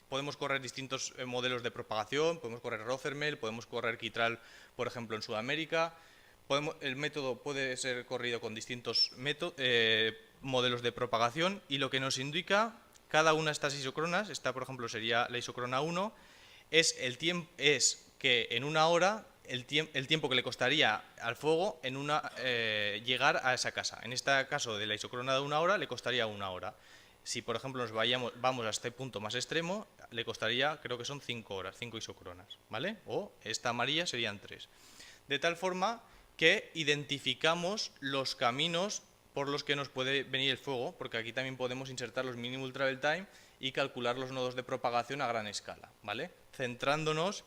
Podemos correr distintos modelos de propagación, podemos correr Rothermel, podemos correr Quitral, por ejemplo, en Sudamérica. El método puede ser corrido con distintos modelos de propagación, y lo que nos indica cada una de estas isocronas, esta por ejemplo sería la isocrona 1, es que en una hora el tiempo que le costaría al fuego llegar a esa casa. En este caso de la isocrona de una hora le costaría una hora. Si, por ejemplo, vamos a este punto más extremo, le costaría, creo que son 5 horas, 5 isocronas, ¿vale? O esta amarilla serían 3. De tal forma que identificamos los caminos por los que nos puede venir el fuego, porque aquí también podemos insertar los minimum travel time y calcular los nodos de propagación a gran escala, ¿vale? Centrándonos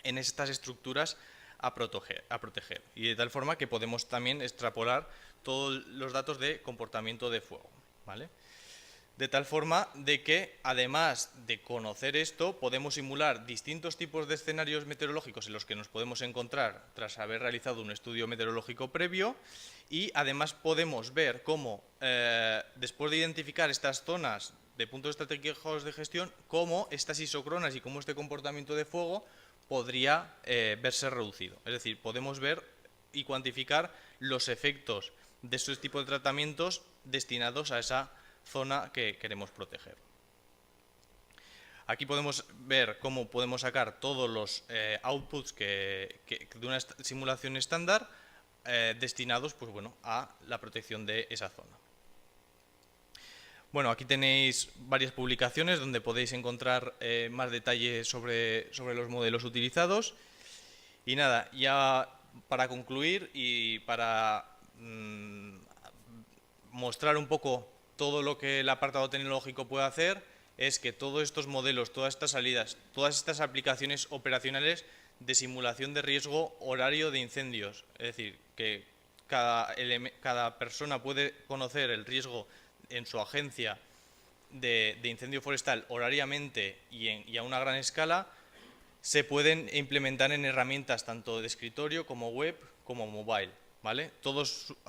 en estas estructuras a proteger. Y de tal forma que podemos también extrapolar todos los datos de comportamiento de fuego, ¿vale? De tal forma de que, además de conocer esto, podemos simular distintos tipos de escenarios meteorológicos en los que nos podemos encontrar tras haber realizado un estudio meteorológico previo, y además podemos ver cómo, después de identificar estas zonas de puntos estratégicos de gestión, cómo estas isocronas y cómo este comportamiento de fuego podría verse reducido. Es decir, podemos ver y cuantificar los efectos de estos tipos de tratamientos destinados a esa zona que queremos proteger. Aquí podemos ver cómo podemos sacar todos los outputs de una simulación estándar destinados, pues bueno, a la protección de esa zona. Bueno, aquí tenéis varias publicaciones donde podéis encontrar más detalles sobre los modelos utilizados. Y nada, ya para concluir y para mostrar un poco todo lo que el apartado tecnológico puede hacer, es que todos estos modelos, todas estas salidas, todas estas aplicaciones operacionales de simulación de riesgo horario de incendios, es decir, que cada persona puede conocer el riesgo en su agencia de incendio forestal horariamente y a una gran escala, se pueden implementar en herramientas tanto de escritorio como web como mobile, ¿vale?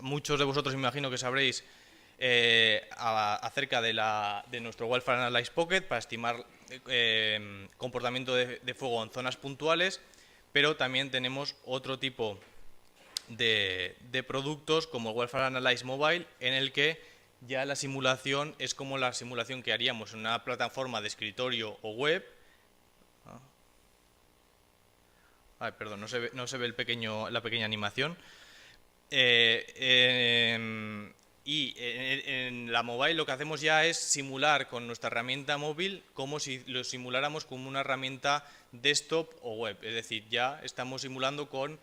Muchos de vosotros imagino que sabréis acerca de nuestro Wildfire Analyze Pocket para estimar comportamiento de fuego en zonas puntuales, pero también tenemos otro tipo de productos como el Wildfire Analyze Mobile, en el que ya la simulación es como la simulación que haríamos en una plataforma de escritorio o web. Ay, perdón, no se ve la pequeña animación. Y en la mobile lo que hacemos ya es simular con nuestra herramienta móvil como si lo simuláramos como una herramienta desktop o web. Es decir, ya estamos simulando con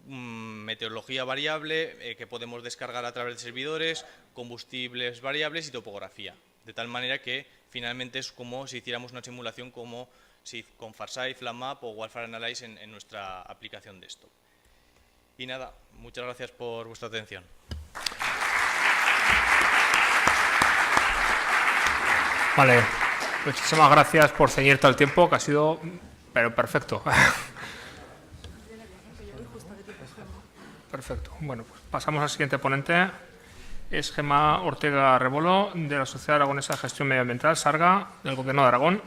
meteorología variable que podemos descargar a través de servidores, combustibles variables y topografía. De tal manera que finalmente es como si hiciéramos una simulación como si con Farsight, FlatMap o Wildfire Analyze en nuestra aplicación desktop. Y nada, muchas gracias por vuestra atención. Vale, muchísimas gracias por ceñirte al tiempo, que ha sido pero perfecto. Perfecto. Bueno, pues pasamos al siguiente ponente. Es Gemma Ortega Rebolo, de la Sociedad Aragonesa de Gestión Medioambiental, Sarga, del Gobierno de Aragón,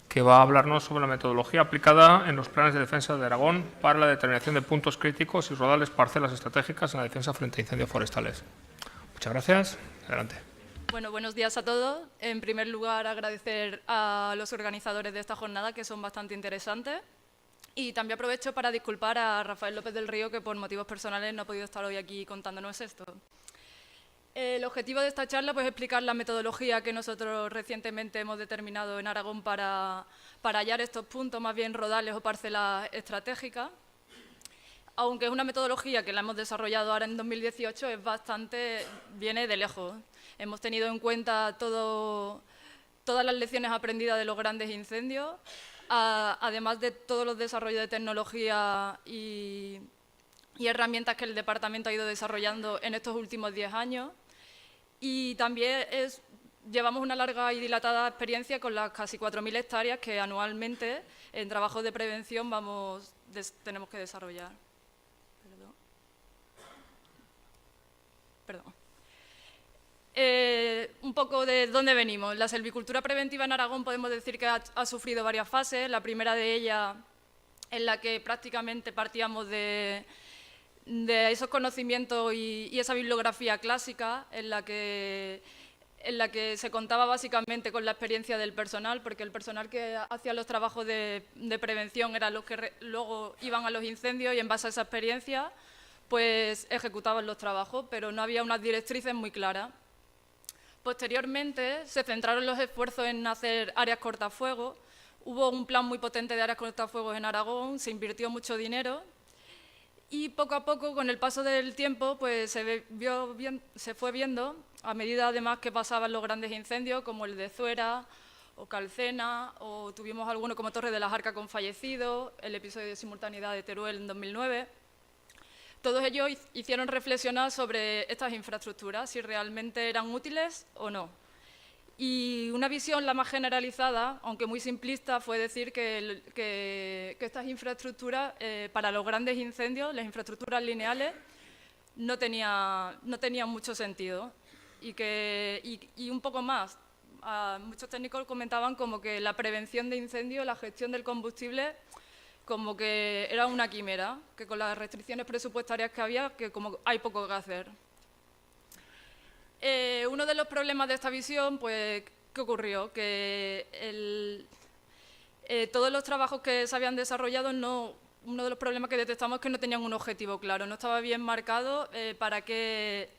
que va a hablarnos sobre la metodología aplicada en los planes de defensa de Aragón para la determinación de puntos críticos y rodales parcelas estratégicas en la defensa frente a incendios forestales. Muchas gracias. Adelante. Bueno, buenos días a todos. En primer lugar, agradecer a los organizadores de esta jornada, que son bastante interesantes. Y también aprovecho para disculpar a Rafael López del Río, que por motivos personales no ha podido estar hoy aquí contándonos esto. El objetivo de esta charla pues, es explicar la metodología que nosotros recientemente hemos determinado en Aragón para hallar estos puntos, más bien rodales o parcelas estratégicas. Aunque es una metodología que la hemos desarrollado ahora en 2018, viene de lejos. Hemos tenido en cuenta todas las lecciones aprendidas de los grandes incendios, además de todos los desarrollos de tecnología y herramientas que el departamento ha ido desarrollando en estos últimos 10 años. Y también llevamos una larga y dilatada experiencia con las casi 4.000 hectáreas que anualmente en trabajos de prevención tenemos que desarrollar. Perdón. Un poco de dónde venimos. La silvicultura preventiva en Aragón podemos decir que ha sufrido varias fases. La primera de ellas, en la que prácticamente partíamos de esos conocimientos y esa bibliografía clásica, en la que se contaba básicamente con la experiencia del personal, porque el personal que hacía los trabajos de prevención eran los que luego iban a los incendios y en base a esa experiencia pues ejecutaban los trabajos, pero no había unas directrices muy claras. Posteriormente se centraron los esfuerzos en hacer áreas cortafuegos. Hubo un plan muy potente de áreas cortafuegos en Aragón, se invirtió mucho dinero Y poco a poco, con el paso del tiempo, pues se fue viendo, a medida además que pasaban los grandes incendios, como el de Zuera o Calcena, o tuvimos alguno como Torre de la Jarca con fallecidos, el episodio de simultaneidad de Teruel en 2009. Todos ellos hicieron reflexionar sobre estas infraestructuras, si realmente eran útiles o no. Y una visión la más generalizada, aunque muy simplista, fue decir que estas infraestructuras, para los grandes incendios, las infraestructuras lineales, no tenían mucho sentido. Y un poco más, muchos técnicos comentaban como que la prevención de incendios, la gestión del combustible, como que era una quimera, que con las restricciones presupuestarias que había, que como hay poco que hacer. Uno de los problemas de esta visión, pues, ¿qué ocurrió? Que todos los trabajos que se habían desarrollado, uno de los problemas que detectamos es que no tenían un objetivo claro, no estaba bien marcado para qué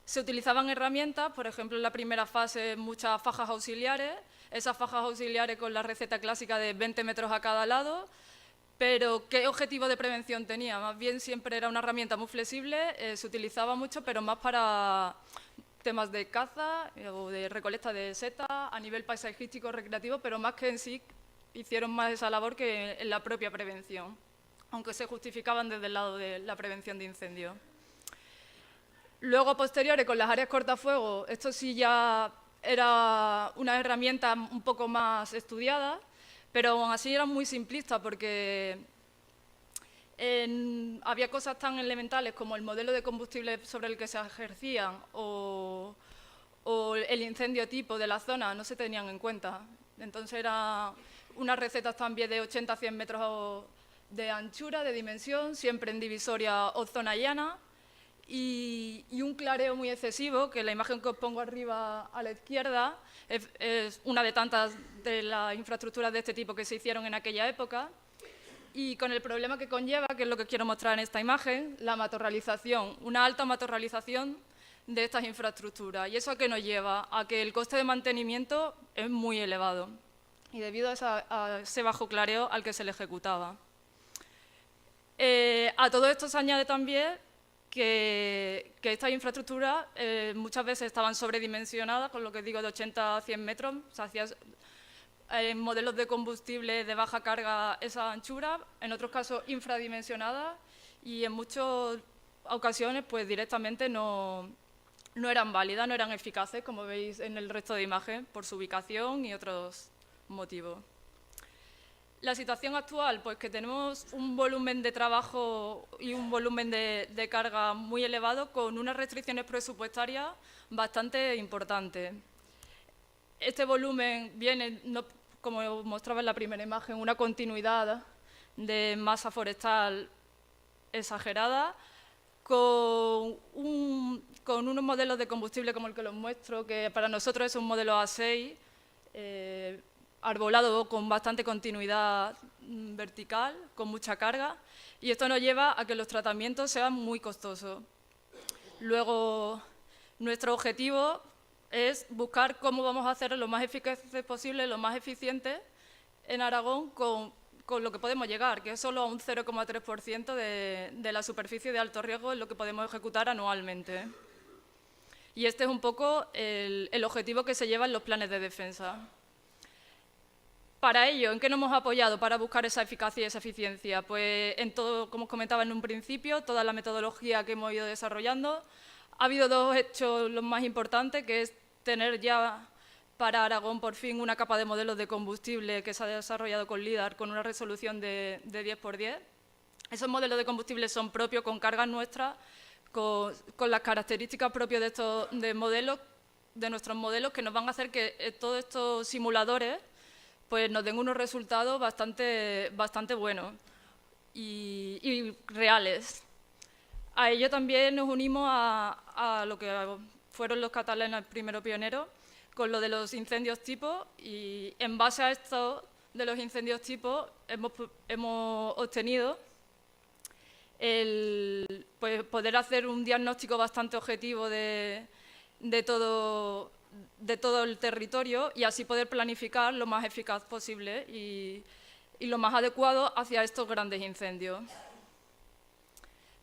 se utilizaban herramientas, por ejemplo, en la primera fase muchas fajas auxiliares, esas fajas auxiliares con la receta clásica de 20 metros a cada lado, pero ¿qué objetivo de prevención tenía? Más bien siempre era una herramienta muy flexible, se utilizaba mucho, pero más para temas de caza o de recolecta de setas a nivel paisajístico, recreativo, pero más que en sí hicieron más esa labor que en la propia prevención, aunque se justificaban desde el lado de la prevención de incendios. Luego, posteriores, con las áreas cortafuegos, esto sí ya era una herramienta un poco más estudiada, pero aún así era muy simplista porque había cosas tan elementales como el modelo de combustible sobre el que se ejercían o el incendio tipo de la zona, no se tenían en cuenta. Entonces eran unas recetas también de 80 a 100 metros de anchura, de dimensión, siempre en divisoria o zona llana, y un clareo muy excesivo, que la imagen que os pongo arriba a la izquierda es una de tantas de las infraestructuras de este tipo que se hicieron en aquella época, y con el problema que conlleva, que es lo que quiero mostrar en esta imagen, la matorralización, una alta matorralización de estas infraestructuras. ¿Y eso a qué nos lleva? A que el coste de mantenimiento es muy elevado, y debido a ese bajo clareo al que se le ejecutaba. A todo esto se añade también que estas infraestructuras muchas veces estaban sobredimensionadas, con lo que digo de 80 a 100 metros, se hacía en modelos de combustible de baja carga esa anchura, en otros casos infradimensionadas, y en muchas ocasiones pues directamente no eran válidas, no eran eficaces, como veis en el resto de imagen, por su ubicación y otros motivos. La situación actual, pues que tenemos un volumen de trabajo y un volumen de carga muy elevado con unas restricciones presupuestarias bastante importantes. Este volumen viene, como mostraba en la primera imagen, una continuidad de masa forestal exagerada, con unos modelos de combustible como el que los muestro, que para nosotros es un modelo A6, arbolado con bastante continuidad vertical, con mucha carga, y esto nos lleva a que los tratamientos sean muy costosos. Luego, nuestro objetivo es buscar cómo vamos a hacer lo más eficaces posible, lo más eficiente en Aragón con lo que podemos llegar, que es solo a un 0,3% de la superficie de alto riesgo en lo que podemos ejecutar anualmente. Y este es un poco el objetivo que se lleva en los planes de defensa. Para ello, ¿en qué nos hemos apoyado para buscar esa eficacia y esa eficiencia? Pues en todo, como os comentaba en un principio, toda la metodología que hemos ido desarrollando. Ha habido dos hechos los más importantes, que es tener ya para Aragón por fin una capa de modelos de combustible que se ha desarrollado con LIDAR con una resolución de 10×10. Esos modelos de combustible son propios, con cargas nuestras, con las características propias de nuestros modelos, que nos van a hacer que todos estos simuladores pues nos den unos resultados bastante buenos y reales. A ello también nos unimos a lo que fueron los catalanes primero pioneros, con lo de los incendios tipo, y en base a esto de los incendios tipo hemos obtenido pues, poder hacer un diagnóstico bastante objetivo de todo el territorio y así poder planificar lo más eficaz posible y lo más adecuado hacia estos grandes incendios.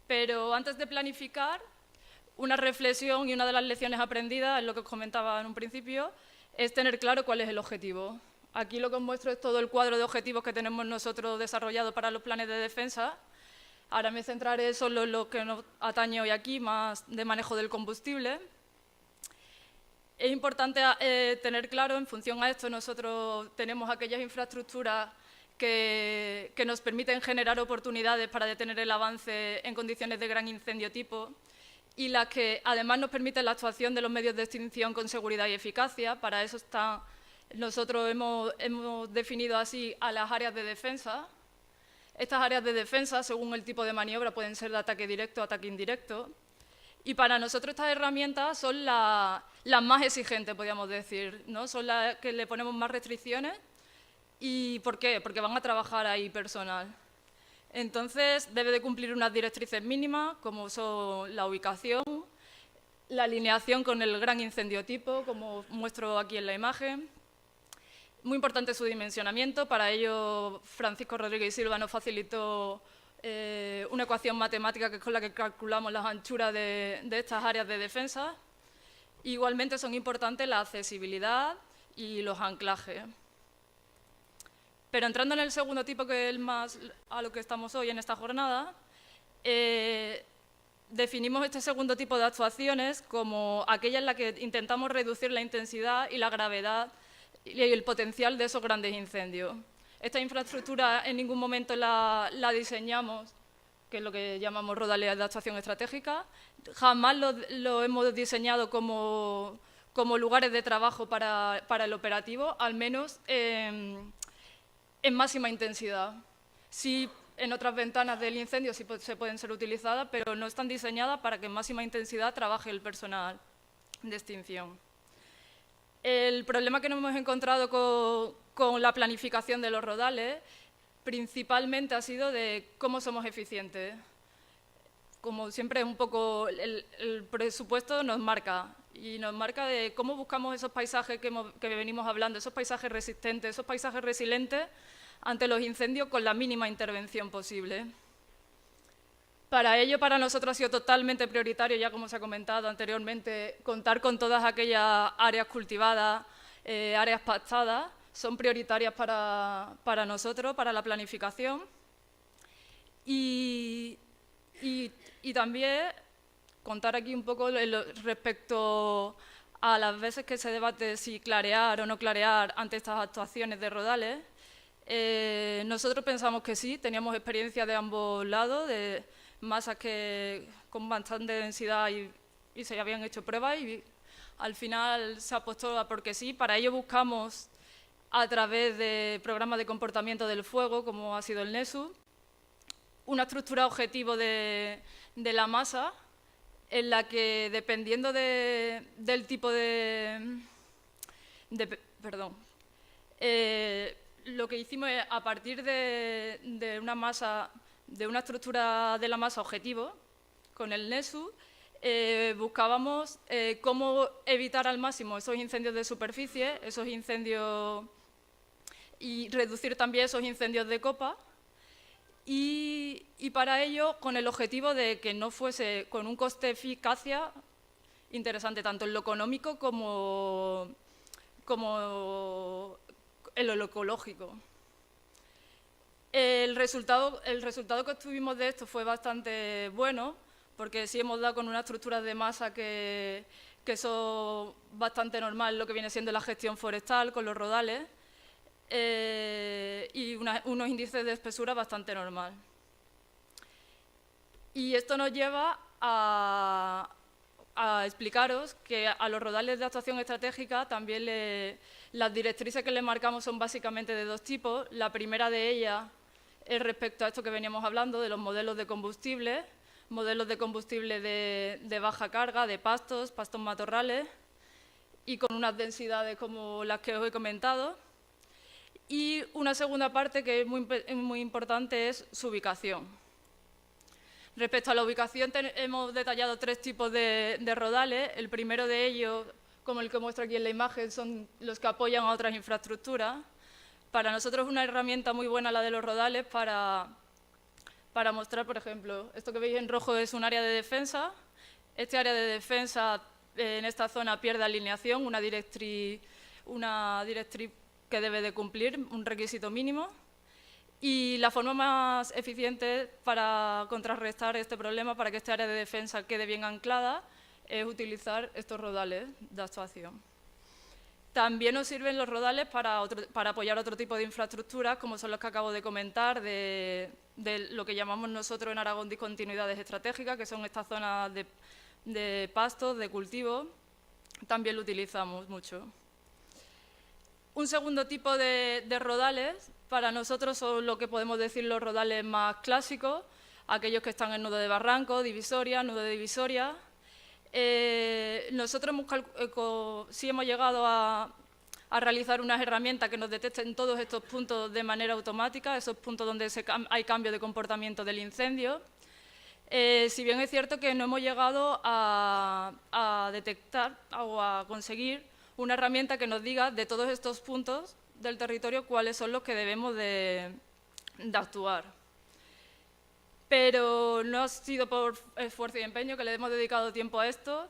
Pero antes de planificar, una reflexión y una de las lecciones aprendidas, es lo que os comentaba en un principio, es tener claro cuál es el objetivo. Aquí lo que os muestro es todo el cuadro de objetivos que tenemos nosotros desarrollado para los planes de defensa. Ahora me centraré solo en lo que nos atañe hoy aquí, más de manejo del combustible. Es importante tener claro, en función a esto, nosotros tenemos aquellas infraestructuras que nos permiten generar oportunidades para detener el avance en condiciones de gran incendio tipo y las que además nos permiten la actuación de los medios de extinción con seguridad y eficacia. Para eso nosotros hemos definido así a las áreas de defensa. Estas áreas de defensa, según el tipo de maniobra, pueden ser de ataque directo o ataque indirecto. Y para nosotros estas herramientas son las más exigentes, podríamos decir, ¿no? Son las que le ponemos más restricciones. ¿Y por qué? Porque van a trabajar ahí personal. Entonces, debe de cumplir unas directrices mínimas, como son la ubicación, la alineación con el gran incendio tipo, como muestro aquí en la imagen. Muy importante su dimensionamiento. Para ello, Francisco Rodríguez y Silva nos facilitó una ecuación matemática que es con la que calculamos las anchuras de estas áreas de defensa. Igualmente son importantes la accesibilidad y los anclajes. Pero entrando en el segundo tipo, que es el más a lo que estamos hoy en esta jornada, definimos este segundo tipo de actuaciones como aquella en la que intentamos reducir la intensidad y la gravedad y el potencial de esos grandes incendios. Esta infraestructura en ningún momento la diseñamos, que es lo que llamamos rodalías de actuación estratégica. Jamás lo hemos diseñado como lugares de trabajo para el operativo, al menos en máxima intensidad. Sí, en otras ventanas del incendio sí se pueden ser utilizadas, pero no están diseñadas para que en máxima intensidad trabaje el personal de extinción. El problema que nos hemos encontrado con la planificación de los rodales principalmente ha sido de cómo somos eficientes. Como siempre, un poco el presupuesto nos marca, y nos marca de cómo buscamos esos paisajes que venimos hablando, esos paisajes resistentes, esos paisajes resilientes ante los incendios con la mínima intervención posible. Para ello, para nosotros ha sido totalmente prioritario, ya como se ha comentado anteriormente, contar con todas aquellas áreas cultivadas, áreas pastadas, son prioritarias para nosotros, para la planificación. Y también contar aquí un poco respecto a las veces que se debate si clarear o no clarear ante estas actuaciones de rodales. Nosotros pensamos que sí, teníamos experiencia de ambos lados, de masas con bastante densidad y se habían hecho pruebas y al final se apostó a porque sí. Para ello buscamos a través de programas de comportamiento del fuego, como ha sido el NESU, una estructura objetivo de la masa en la que, dependiendo del tipo lo que hicimos es, a partir de una masa, de una estructura de la masa objetivo, con el NESU, buscábamos cómo evitar al máximo esos incendios de superficie, esos incendios, y reducir también esos incendios de copa, y para ello con el objetivo de que no fuese con un coste-eficacia interesante, tanto en lo económico como en lo ecológico. El resultado que obtuvimos de esto fue bastante bueno, porque sí hemos dado con unas estructuras de masa que son bastante normal, lo que viene siendo la gestión forestal con los rodales, y unos índices de espesura bastante normal. Y esto nos lleva a explicaros que a los rodales de actuación estratégica también las directrices que le marcamos son básicamente de dos tipos. La primera de ellas es respecto a esto que veníamos hablando, de los modelos de combustible de baja carga, de pastos matorrales, y con unas densidades como las que os he comentado. Y una segunda parte que es muy importante es su ubicación. Respecto a la ubicación, hemos detallado tres tipos de rodales. El primero de ellos, como el que muestro aquí en la imagen, son los que apoyan a otras infraestructuras. Para nosotros es una herramienta muy buena la de los rodales para para mostrar, por ejemplo, esto que veis en rojo es un área de defensa. Este área de defensa en esta zona pierde alineación, una directriz que debe de cumplir, un requisito mínimo. Y la forma más eficiente para contrarrestar este problema, para que este área de defensa quede bien anclada, es utilizar estos rodales de actuación. También nos sirven los rodales para apoyar otro tipo de infraestructuras, como son los que acabo de comentar, de lo que llamamos nosotros en Aragón discontinuidades estratégicas, que son estas zonas de pastos, de cultivo. También lo utilizamos mucho. Un segundo tipo de rodales, para nosotros son lo que podemos decir los rodales más clásicos, aquellos que están en nudo de barranco, divisoria, nudo de divisoria. Nosotros sí hemos llegado a realizar unas herramientas que nos detecten todos estos puntos de manera automática, esos puntos donde hay cambio de comportamiento del incendio. Si bien es cierto que no hemos llegado a detectar o a conseguir una herramienta que nos diga de todos estos puntos del territorio cuáles son los que debemos de actuar. Pero no ha sido por esfuerzo y empeño que le hemos dedicado tiempo a esto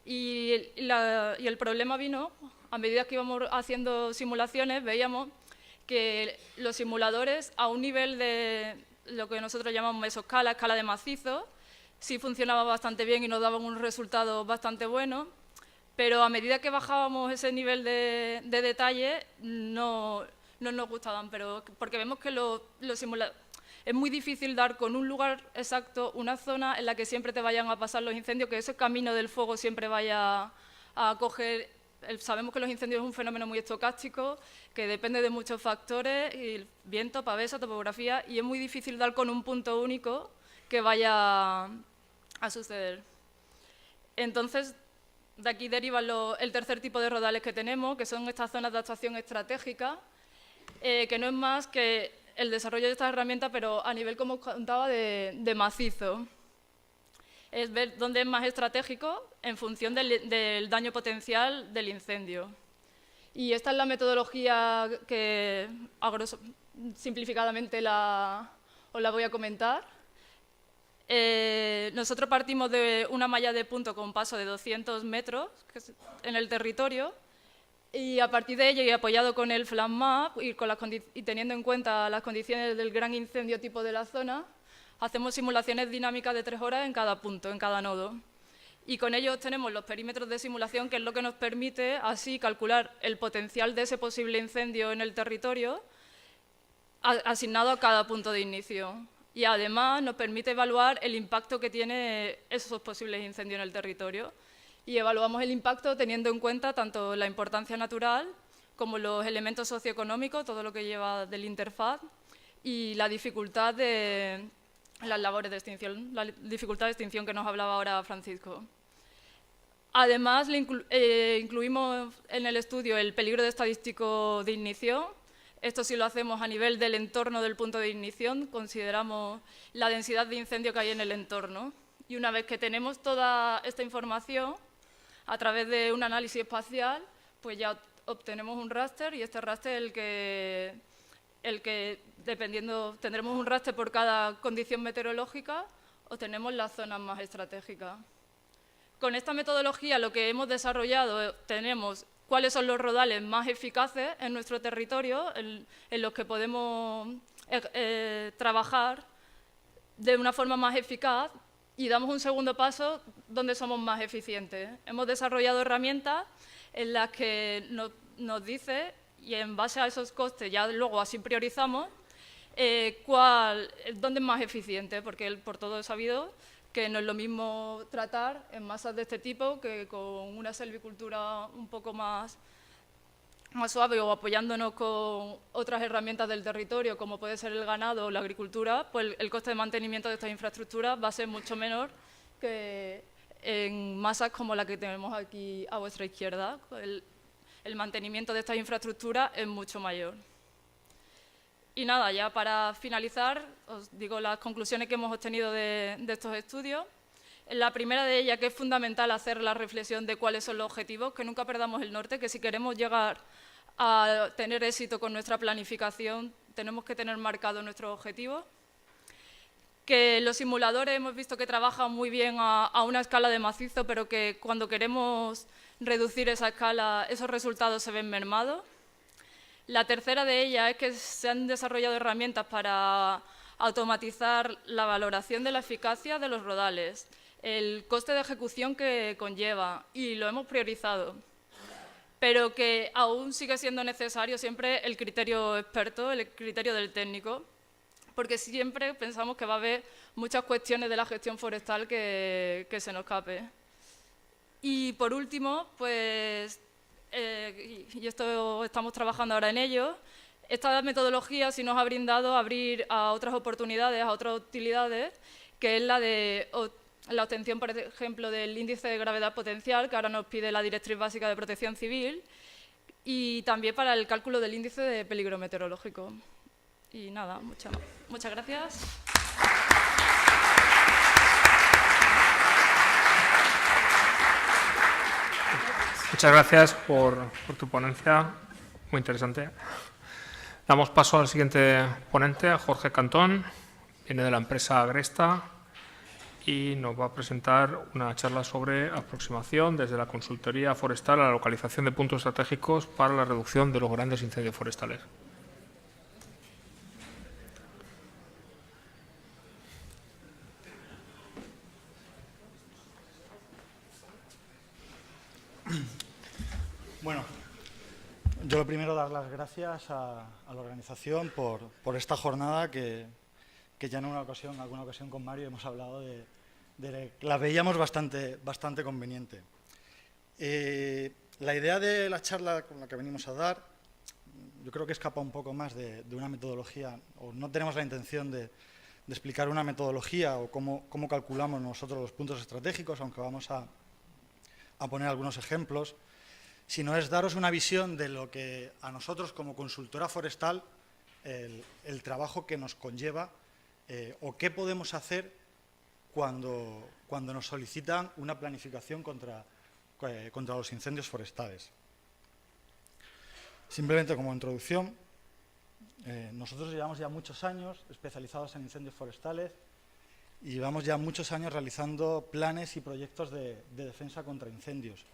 y el problema vino a medida que íbamos haciendo simulaciones. Veíamos que los simuladores a un nivel de lo que nosotros llamamos mesoscala, escala de macizo, sí funcionaba bastante bien y nos daban un resultado bastante bueno, pero a medida que bajábamos ese nivel de detalle no nos gustaban, porque vemos que los simuladores es muy difícil dar con un lugar exacto, una zona en la que siempre te vayan a pasar los incendios, que ese camino del fuego siempre vaya a coger. Sabemos que los incendios es un fenómeno muy estocástico, que depende de muchos factores, y viento, pavesa, topografía, y es muy difícil dar con un punto único que vaya a suceder. Entonces, de aquí deriva el tercer tipo de rodales que tenemos, que son estas zonas de actuación estratégica, que no es más que el desarrollo de estas herramientas, pero a nivel, como os contaba, de macizo. Es ver dónde es más estratégico en función del daño potencial del incendio. Y esta es la metodología que, simplificadamente, os la voy a comentar. Nosotros partimos de una malla de punto con paso de 200 metros en el territorio, y a partir de ello, y apoyado con el Flash Map y teniendo en cuenta las condiciones del gran incendio tipo de la zona, hacemos simulaciones dinámicas de 3 horas en cada punto, en cada nodo. Y con ello obtenemos los perímetros de simulación, que es lo que nos permite así calcular el potencial de ese posible incendio en el territorio asignado a cada punto de inicio. Y además nos permite evaluar el impacto que tiene esos posibles incendios en el territorio. Y evaluamos el impacto teniendo en cuenta tanto la importancia natural como los elementos socioeconómicos, todo lo que lleva del interfaz, y la dificultad de las labores de extinción, la dificultad de extinción que nos hablaba ahora Francisco. Además, incluimos en el estudio el peligro estadístico de ignición. Esto sí lo hacemos a nivel del entorno del punto de ignición, consideramos la densidad de incendio que hay en el entorno. Y una vez que tenemos toda esta información, a través de un análisis espacial, pues ya obtenemos un raster, y este raster es el que dependiendo, tendremos un raster por cada condición meteorológica, o tenemos las zonas más estratégicas. Con esta metodología lo que hemos desarrollado, tenemos cuáles son los rodales más eficaces en nuestro territorio, en los que podemos trabajar de una forma más eficaz, y damos un segundo paso donde somos más eficientes. Hemos desarrollado herramientas en las que nos dice, y en base a esos costes ya luego así priorizamos, dónde es más eficiente, porque por todo es sabido que no es lo mismo tratar en masas de este tipo que con una selvicultura un poco más suave, o apoyándonos con otras herramientas del territorio, como puede ser el ganado o la agricultura. Pues el coste de mantenimiento de estas infraestructuras va a ser mucho menor que en masas como la que tenemos aquí a vuestra izquierda. El mantenimiento de estas infraestructuras es mucho mayor. Y nada, ya para finalizar, os digo las conclusiones que hemos obtenido de estos estudios. La primera de ellas, que es fundamental hacer la reflexión de cuáles son los objetivos, que nunca perdamos el norte, que si queremos llegar a tener éxito con nuestra planificación, tenemos que tener marcados nuestros objetivos. que los simuladores hemos visto que trabajan muy bien a una escala de macizo, pero que cuando queremos reducir esa escala, esos resultados se ven mermados. La tercera de ellas es que se han desarrollado herramientas para automatizar la valoración de la eficacia de los rodales, el coste de ejecución que conlleva, y lo hemos priorizado, pero que aún sigue siendo necesario siempre el criterio experto, el criterio del técnico, porque siempre pensamos que va a haber muchas cuestiones de la gestión forestal que se nos escape. Y por último, pues, y esto estamos trabajando ahora en ello, esta metodología sí nos ha brindado abrir a otras oportunidades, a otras utilidades, que es la de la obtención, por ejemplo, del índice de gravedad potencial, que ahora nos pide la Directriz Básica de Protección Civil, y también para el cálculo del índice de peligro meteorológico. Y nada, muchas gracias. Muchas gracias por tu ponencia, muy interesante. Damos paso al siguiente ponente, a Jorge Cantón, viene de la empresa Agresta y nos va a presentar una charla sobre aproximación desde la consultoría forestal a la localización de puntos estratégicos para la reducción de los grandes incendios forestales. Bueno, yo lo primero dar las gracias a la organización por esta jornada que ya en alguna ocasión con Mario hemos hablado la veíamos bastante conveniente. La idea de la charla con la que venimos a dar, yo creo que escapa un poco más de una metodología, o no tenemos la intención de explicar una metodología o cómo calculamos nosotros los puntos estratégicos, aunque vamos a poner algunos ejemplos, sino es daros una visión de lo que a nosotros como consultora forestal, el trabajo que nos conlleva o qué podemos hacer cuando nos solicitan una planificación contra los incendios forestales. Simplemente como introducción, nosotros llevamos ya muchos años especializados en incendios forestales y llevamos ya muchos años realizando planes y proyectos de defensa contra incendios.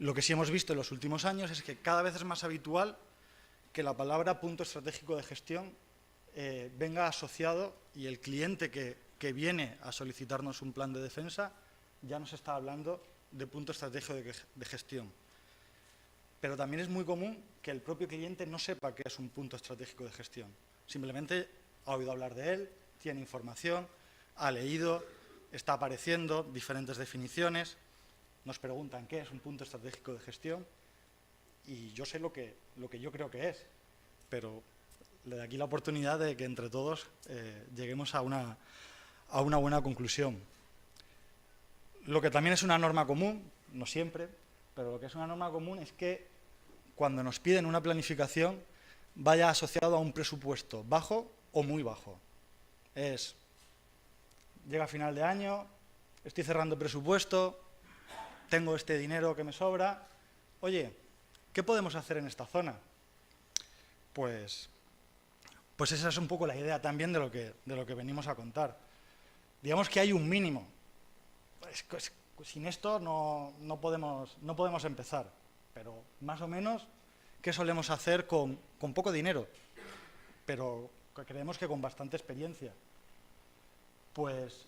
Lo que sí hemos visto en los últimos años es que cada vez es más habitual que la palabra punto estratégico de gestión venga asociado y el cliente que viene a solicitarnos un plan de defensa ya nos está hablando de punto estratégico de gestión. Pero también es muy común que el propio cliente no sepa qué es un punto estratégico de gestión. Simplemente ha oído hablar de él, tiene información, ha leído, está apareciendo diferentes definiciones. Nos preguntan qué es un punto estratégico de gestión y yo sé lo que yo creo que es, pero le doy aquí la oportunidad de que entre todos lleguemos a una buena conclusión. Lo que también es una norma común, no siempre, pero lo que es una norma común es que cuando nos piden una planificación vaya asociado a un presupuesto bajo o muy bajo. Llega final de año, estoy cerrando presupuesto, tengo este dinero que me sobra, oye, ¿qué podemos hacer en esta zona? Pues esa es un poco la idea también de lo que venimos a contar. Digamos que hay un mínimo. Sin esto no podemos empezar, pero más o menos, ¿qué solemos hacer con poco dinero? Pero creemos que con bastante experiencia. Pues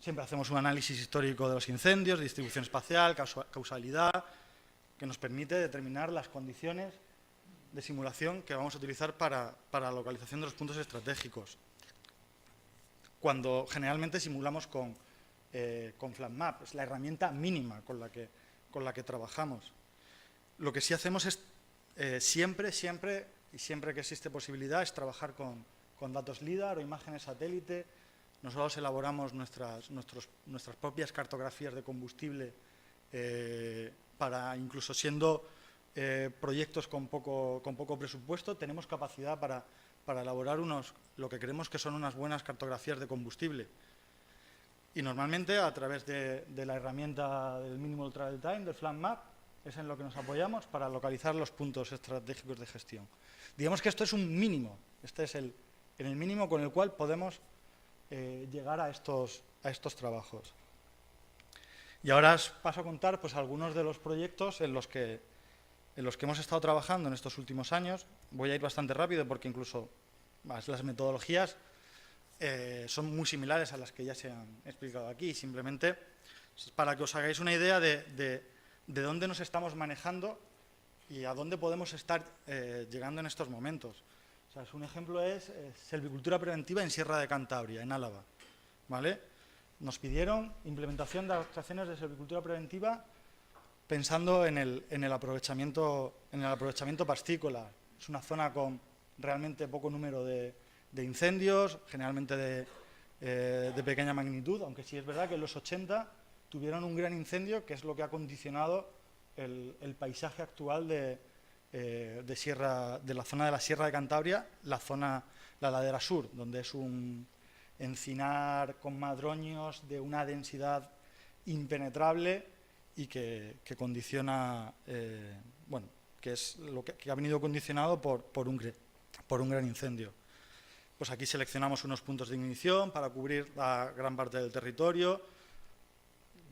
siempre hacemos un análisis histórico de los incendios, de distribución espacial, causalidad, que nos permite determinar las condiciones de simulación que vamos a utilizar para la localización de los puntos estratégicos. Cuando generalmente simulamos con FlatMap, es la herramienta mínima con la que trabajamos. Lo que sí hacemos es siempre que existe posibilidad, es trabajar con datos LIDAR o imágenes satélite. Nosotros elaboramos nuestras propias cartografías de combustible para, incluso siendo proyectos con poco presupuesto, tenemos capacidad para elaborar lo que creemos que son unas buenas cartografías de combustible. Y normalmente a través de la herramienta del Minimal Travel Time, del FlatMap, es en lo que nos apoyamos para localizar los puntos estratégicos de gestión. Digamos que esto es un mínimo, este es el mínimo con el cual podemos llegar a estos trabajos. Y ahora os paso a contar pues, algunos de los proyectos en los que hemos estado trabajando en estos últimos años. Voy a ir bastante rápido porque incluso las metodologías son muy similares a las que ya se han explicado aquí. Simplemente para que os hagáis una idea de dónde nos estamos manejando y a dónde podemos estar llegando en estos momentos. O sea, un ejemplo es selvicultura preventiva en Sierra de Cantabria, en Álava, ¿vale? Nos pidieron implementación de actuaciones de selvicultura preventiva pensando en el aprovechamiento pastícola. Es una zona con realmente poco número de incendios, generalmente de pequeña magnitud, aunque sí es verdad que en los 80 tuvieron un gran incendio, que es lo que ha condicionado el paisaje actual de la zona de la Sierra de Cantabria, la ladera sur, donde es un encinar con madroños de una densidad impenetrable y que condiciona, bueno, que es lo que ha venido condicionado por un gran incendio. Pues aquí seleccionamos unos puntos de ignición para cubrir la gran parte del territorio.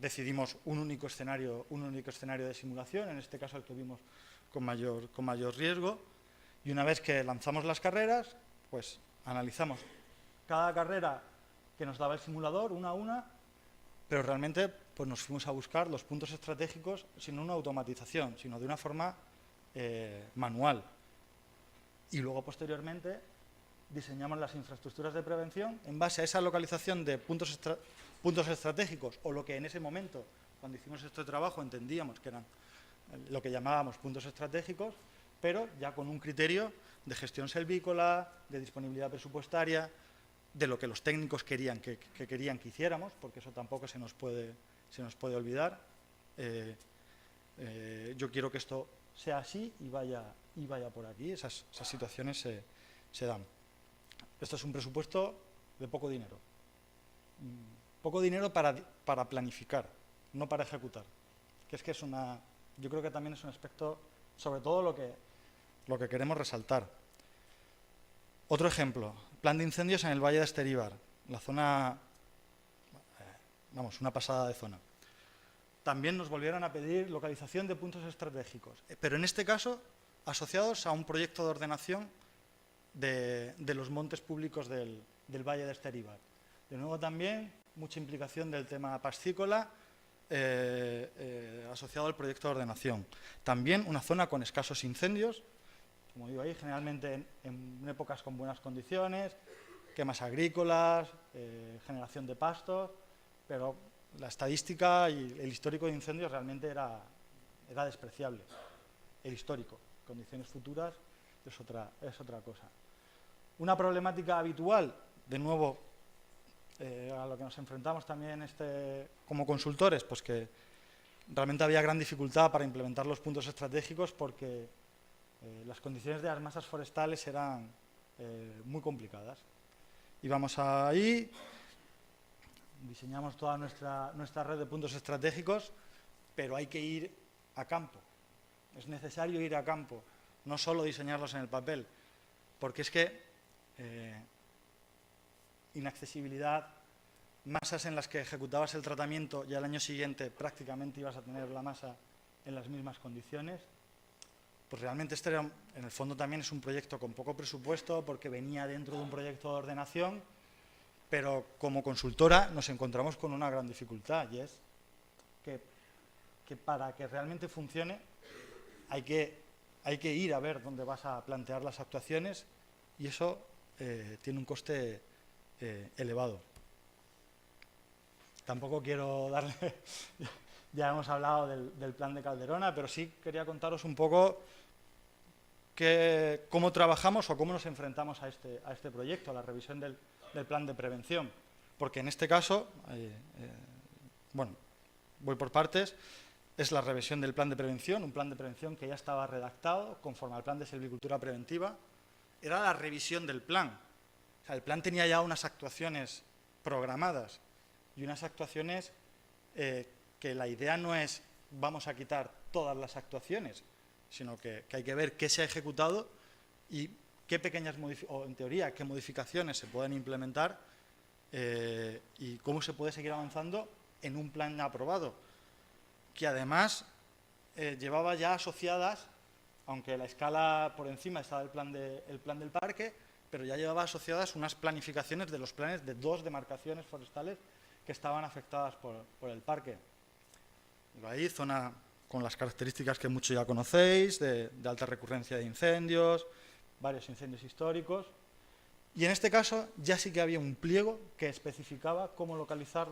Decidimos un único escenario de simulación, en este caso el que vimos con mayor riesgo. Y una vez que lanzamos las carreras, pues analizamos cada carrera que nos daba el simulador, una a una, pero realmente pues nos fuimos a buscar los puntos estratégicos sin una automatización, sino de una forma manual. Y luego, posteriormente, diseñamos las infraestructuras de prevención en base a esa localización de puntos estratégicos, o lo que en ese momento, cuando hicimos este trabajo, entendíamos que eran lo que llamábamos puntos estratégicos, pero ya con un criterio de gestión selvícola, de disponibilidad presupuestaria, de lo que los técnicos querían que hiciéramos, porque eso tampoco se nos puede olvidar. Yo quiero que esto sea así y vaya por aquí. Esas situaciones se dan. Esto es un presupuesto de poco dinero. Poco dinero para planificar, no para ejecutar. Yo creo que también es un aspecto, sobre todo lo que queremos resaltar. Otro ejemplo, plan de incendios en el Valle de Esteríbar, la zona, una pasada de zona. También nos volvieron a pedir localización de puntos estratégicos, pero en este caso asociados a un proyecto de ordenación de los montes públicos del Valle de Esteríbar. De nuevo también mucha implicación del tema pascícola asociado al proyecto de ordenación. También una zona con escasos incendios, como digo ahí, generalmente en épocas con buenas condiciones, quemas agrícolas, generación de pastos, pero la estadística y el histórico de incendios realmente era despreciable. El histórico, condiciones futuras es otra cosa. Una problemática habitual, de nuevo, a lo que nos enfrentamos también como consultores, pues que realmente había gran dificultad para implementar los puntos estratégicos porque las condiciones de las masas forestales eran muy complicadas. Íbamos ahí, diseñamos toda nuestra red de puntos estratégicos, pero hay que ir a campo. Es necesario ir a campo, no solo diseñarlos en el papel, porque es que inaccesibilidad, masas en las que ejecutabas el tratamiento y al año siguiente prácticamente ibas a tener la masa en las mismas condiciones, pues realmente en el fondo también es un proyecto con poco presupuesto porque venía dentro de un proyecto de ordenación, pero como consultora nos encontramos con una gran dificultad y es que para que realmente funcione hay que ir a ver dónde vas a plantear las actuaciones y eso tiene un coste elevado. Tampoco quiero darle, ya hemos hablado del plan de Calderona, pero sí quería contaros un poco cómo trabajamos o cómo nos enfrentamos a este proyecto, a la revisión del plan de prevención. Porque en este caso, bueno, voy por partes, es la revisión del plan de prevención, un plan de prevención que ya estaba redactado conforme al plan de silvicultura preventiva. Era la revisión del plan. O sea, el plan tenía ya unas actuaciones programadas y unas actuaciones que la idea no es vamos a quitar todas las actuaciones, sino que hay que ver qué se ha ejecutado y qué pequeñas o en teoría qué modificaciones se pueden implementar y cómo se puede seguir avanzando en un plan aprobado, que además llevaba ya asociadas, aunque la escala por encima estaba el plan del parque, pero ya llevaba asociadas unas planificaciones de los planes de 2 demarcaciones forestales que estaban afectadas por el parque. Ahí, zona con las características que muchos ya conocéis, de alta recurrencia de incendios, varios incendios históricos. Y en este caso ya sí que había un pliego que especificaba cómo localizar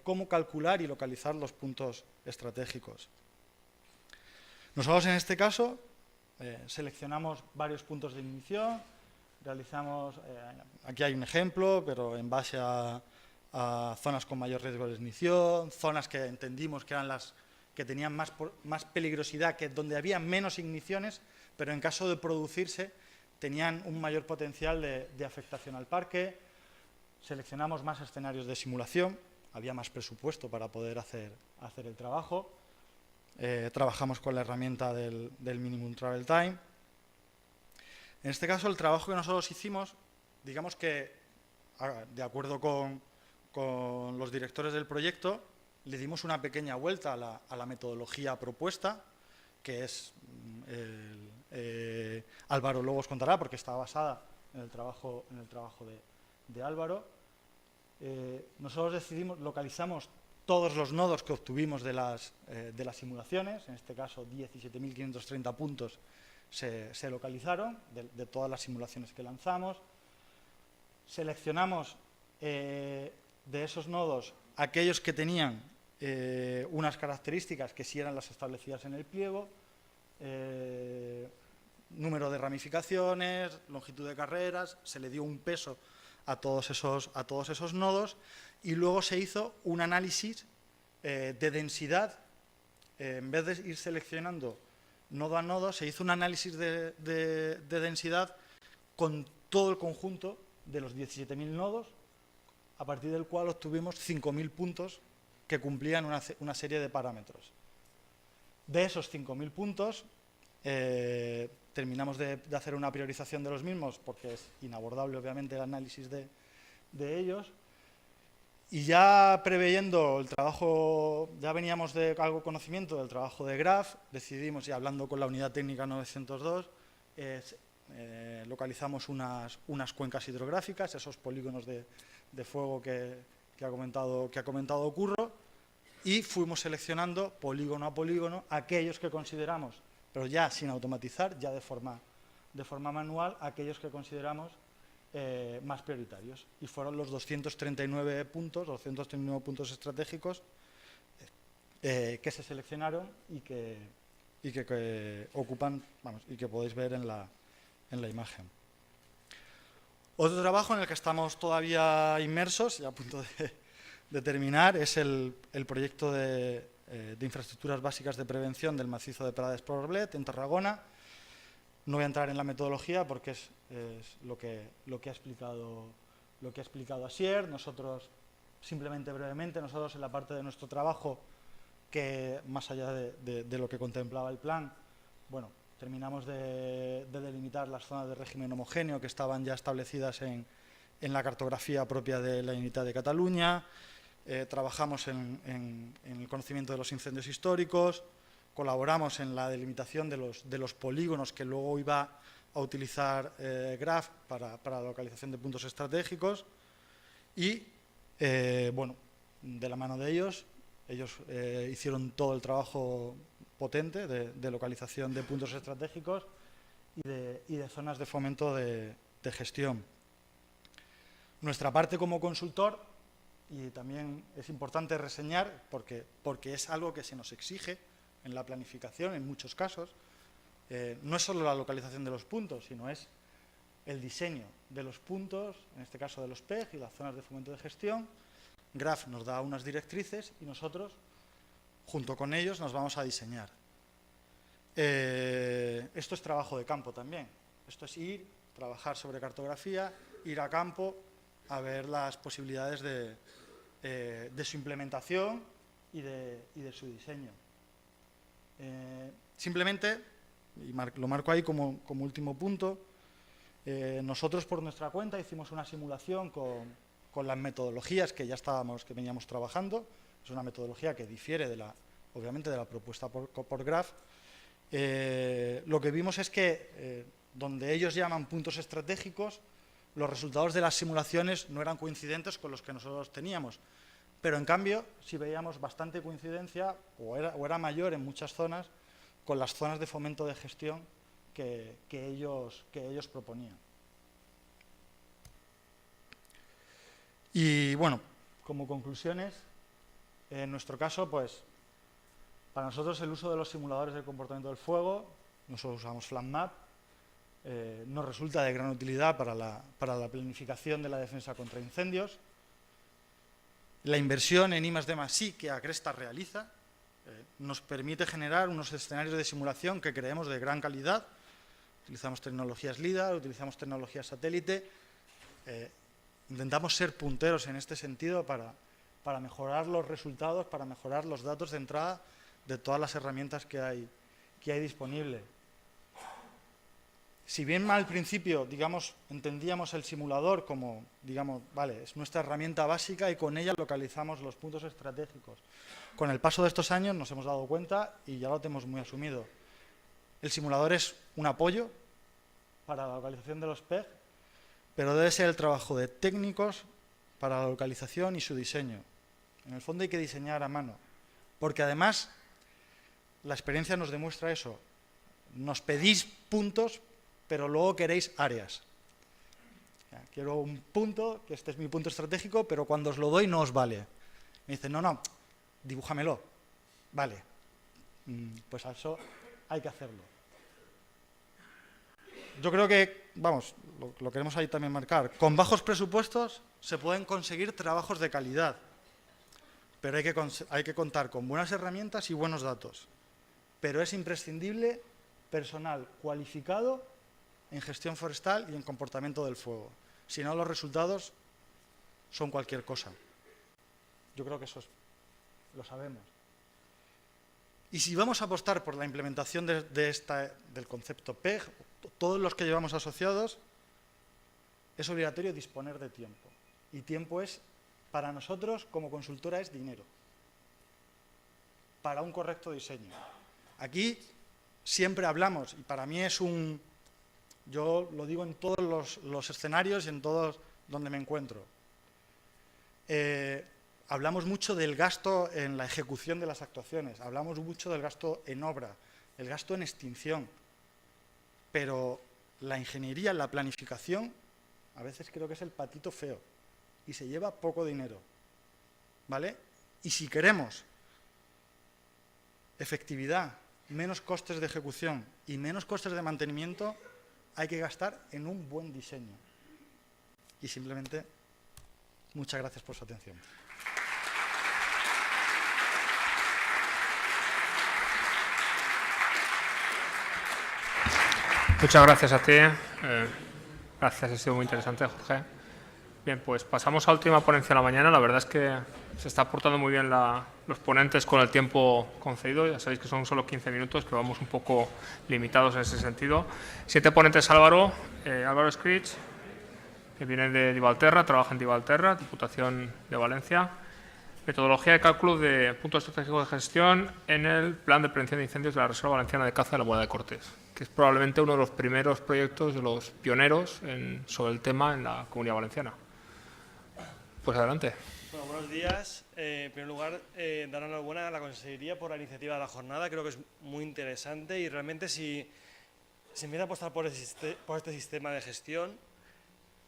cómo calcular y localizar los puntos estratégicos. Nosotros en este caso seleccionamos varios puntos de ignición, realizamos, aquí hay un ejemplo, pero en base a zonas con mayor riesgo de ignición, zonas que entendimos que eran las que tenían más peligrosidad, que donde había menos igniciones, pero en caso de producirse tenían un mayor potencial de afectación al parque. Seleccionamos más escenarios de simulación, había más presupuesto para poder hacer el trabajo. Trabajamos con la herramienta del Minimum Travel Time. En este caso, el trabajo que nosotros hicimos, digamos que, de acuerdo con los directores del proyecto, le dimos una pequeña vuelta a la metodología propuesta, que es Álvaro luego os contará, porque está basada en el trabajo de Álvaro. Nosotros localizamos todos los nodos que obtuvimos de las simulaciones, en este caso 17.530 puntos se localizaron de todas las simulaciones que lanzamos. Seleccionamos de esos nodos aquellos que tenían unas características que sí eran las establecidas en el pliego, número de ramificaciones, longitud de carreras, se le dio un peso a todos esos nodos y luego se hizo un análisis de densidad. En vez de ir seleccionando nodo a nodo, se hizo un análisis de densidad con todo el conjunto de los 17.000 nodos, a partir del cual obtuvimos 5.000 puntos que cumplían una serie de parámetros. De esos 5.000 puntos, terminamos de hacer una priorización de los mismos, porque es inabordable, obviamente, el análisis de ellos. Y ya preveyendo el trabajo, ya veníamos de algo conocimiento del trabajo de Graf, decidimos, y hablando con la unidad técnica 902, localizamos unas cuencas hidrográficas, esos polígonos de fuego que ha comentado Curro, y fuimos seleccionando polígono a polígono aquellos que consideramos, pero ya sin automatizar, ya de forma manual, aquellos que consideramos más prioritarios. Y fueron los 239 puntos estratégicos que se seleccionaron y que ocupan, y que podéis ver en la imagen. Otro trabajo en el que estamos todavía inmersos y a punto de terminar es el proyecto de infraestructuras básicas de prevención del macizo de Prades Poblet en Tarragona. No voy a entrar en la metodología porque es lo que ha explicado Asier. Nosotros, simplemente brevemente, nosotros en la parte de nuestro trabajo, que más allá de lo que contemplaba el plan, bueno, terminamos de delimitar las zonas de régimen homogéneo que estaban ya establecidas en la cartografía propia de la Unidad de Cataluña. Trabajamos en el conocimiento de los incendios históricos, colaboramos en la delimitación de los polígonos que luego iba a utilizar Graf para la localización de puntos estratégicos y, bueno, de la mano de ellos hicieron todo el trabajo potente de localización de puntos estratégicos y de zonas de fomento de gestión. Nuestra parte como consultor, y también es importante reseñar porque es algo que se nos exige en la planificación en muchos casos, no es solo la localización de los puntos, sino es el diseño de los puntos, en este caso de los PEG y las zonas de fomento de gestión. Graf nos da unas directrices y nosotros, junto con ellos, nos vamos a diseñar. Esto es trabajo de campo también. Esto es trabajar sobre cartografía, ir a campo a ver las posibilidades de su implementación y de su diseño. Simplemente, y lo marco ahí como último punto, nosotros por nuestra cuenta hicimos una simulación con las metodologías que que veníamos trabajando. Es una metodología que difiere obviamente de la propuesta por Graph. Lo que vimos es que donde ellos llaman puntos estratégicos, los resultados de las simulaciones no eran coincidentes con los que nosotros teníamos. Pero en cambio, sí veíamos bastante coincidencia, o era mayor en muchas zonas, con las zonas de fomento de gestión que ellos proponían. Y bueno, como conclusiones, en nuestro caso, pues, para nosotros el uso de los simuladores del comportamiento del fuego, nosotros usamos FlatMap, nos resulta de gran utilidad para la planificación de la defensa contra incendios. La inversión en I+D+I que Agresta realiza nos permite generar unos escenarios de simulación que creemos de gran calidad. Utilizamos tecnologías LIDAR, utilizamos tecnologías satélite. Intentamos ser punteros en este sentido para mejorar los resultados, para mejorar los datos de entrada de todas las herramientas que hay disponibles. Si bien al principio, digamos, entendíamos el simulador como, digamos, vale, es nuestra herramienta básica y con ella localizamos los puntos estratégicos. Con el paso de estos años nos hemos dado cuenta y ya lo tenemos muy asumido. El simulador es un apoyo para la localización de los PEG, pero debe ser el trabajo de técnicos para la localización y su diseño. En el fondo hay que diseñar a mano, porque además la experiencia nos demuestra eso. Nos pedís puntos, pero luego queréis áreas. Quiero un punto, que este es mi punto estratégico, pero cuando os lo doy no os vale. Me dicen, no, dibújamelo. Vale, pues a eso hay que hacerlo. Yo creo que, vamos, lo queremos ahí también marcar, con bajos presupuestos se pueden conseguir trabajos de calidad, pero hay que contar con buenas herramientas y buenos datos. Pero es imprescindible personal cualificado en gestión forestal y en comportamiento del fuego. Si no, los resultados son cualquier cosa. Yo creo que eso lo sabemos. Y si vamos a apostar por la implementación del concepto PEG, todos los que llevamos asociados, es obligatorio disponer de tiempo. Y tiempo es, para nosotros, como consultora, es dinero. Para un correcto diseño. Aquí siempre hablamos, y para mí es yo lo digo en todos los escenarios y en todos donde me encuentro. Hablamos mucho del gasto en la ejecución de las actuaciones, hablamos mucho del gasto en obra, el gasto en extinción, pero la ingeniería, la planificación, a veces creo que es el patito feo y se lleva poco dinero, ¿vale? Y si queremos efectividad, menos costes de ejecución y menos costes de mantenimiento, hay que gastar en un buen diseño. Y simplemente, muchas gracias por su atención. Muchas gracias a ti. Gracias, ha sido muy interesante, Jorge. Bien, pues pasamos a la última ponencia de la mañana. La verdad es que se está aportando muy bien los ponentes con el tiempo concedido. Ya sabéis que son solo 15 minutos, que vamos un poco limitados en ese sentido. 7 ponentes: Álvaro Escrich, que viene de Divalterra, trabaja en Divalterra, Diputación de Valencia. Metodología de cálculo de puntos estratégicos de gestión en el Plan de Prevención de Incendios de la Reserva Valenciana de Caza de la Muela de Cortes, que es probablemente uno de los primeros proyectos, de los pioneros sobre el tema en la Comunidad Valenciana. Pues adelante. Bueno, buenos días. En primer lugar, dar enhorabuena a la Consejería por la iniciativa de la jornada. Creo que es muy interesante y realmente si se empieza a apostar por este sistema de gestión,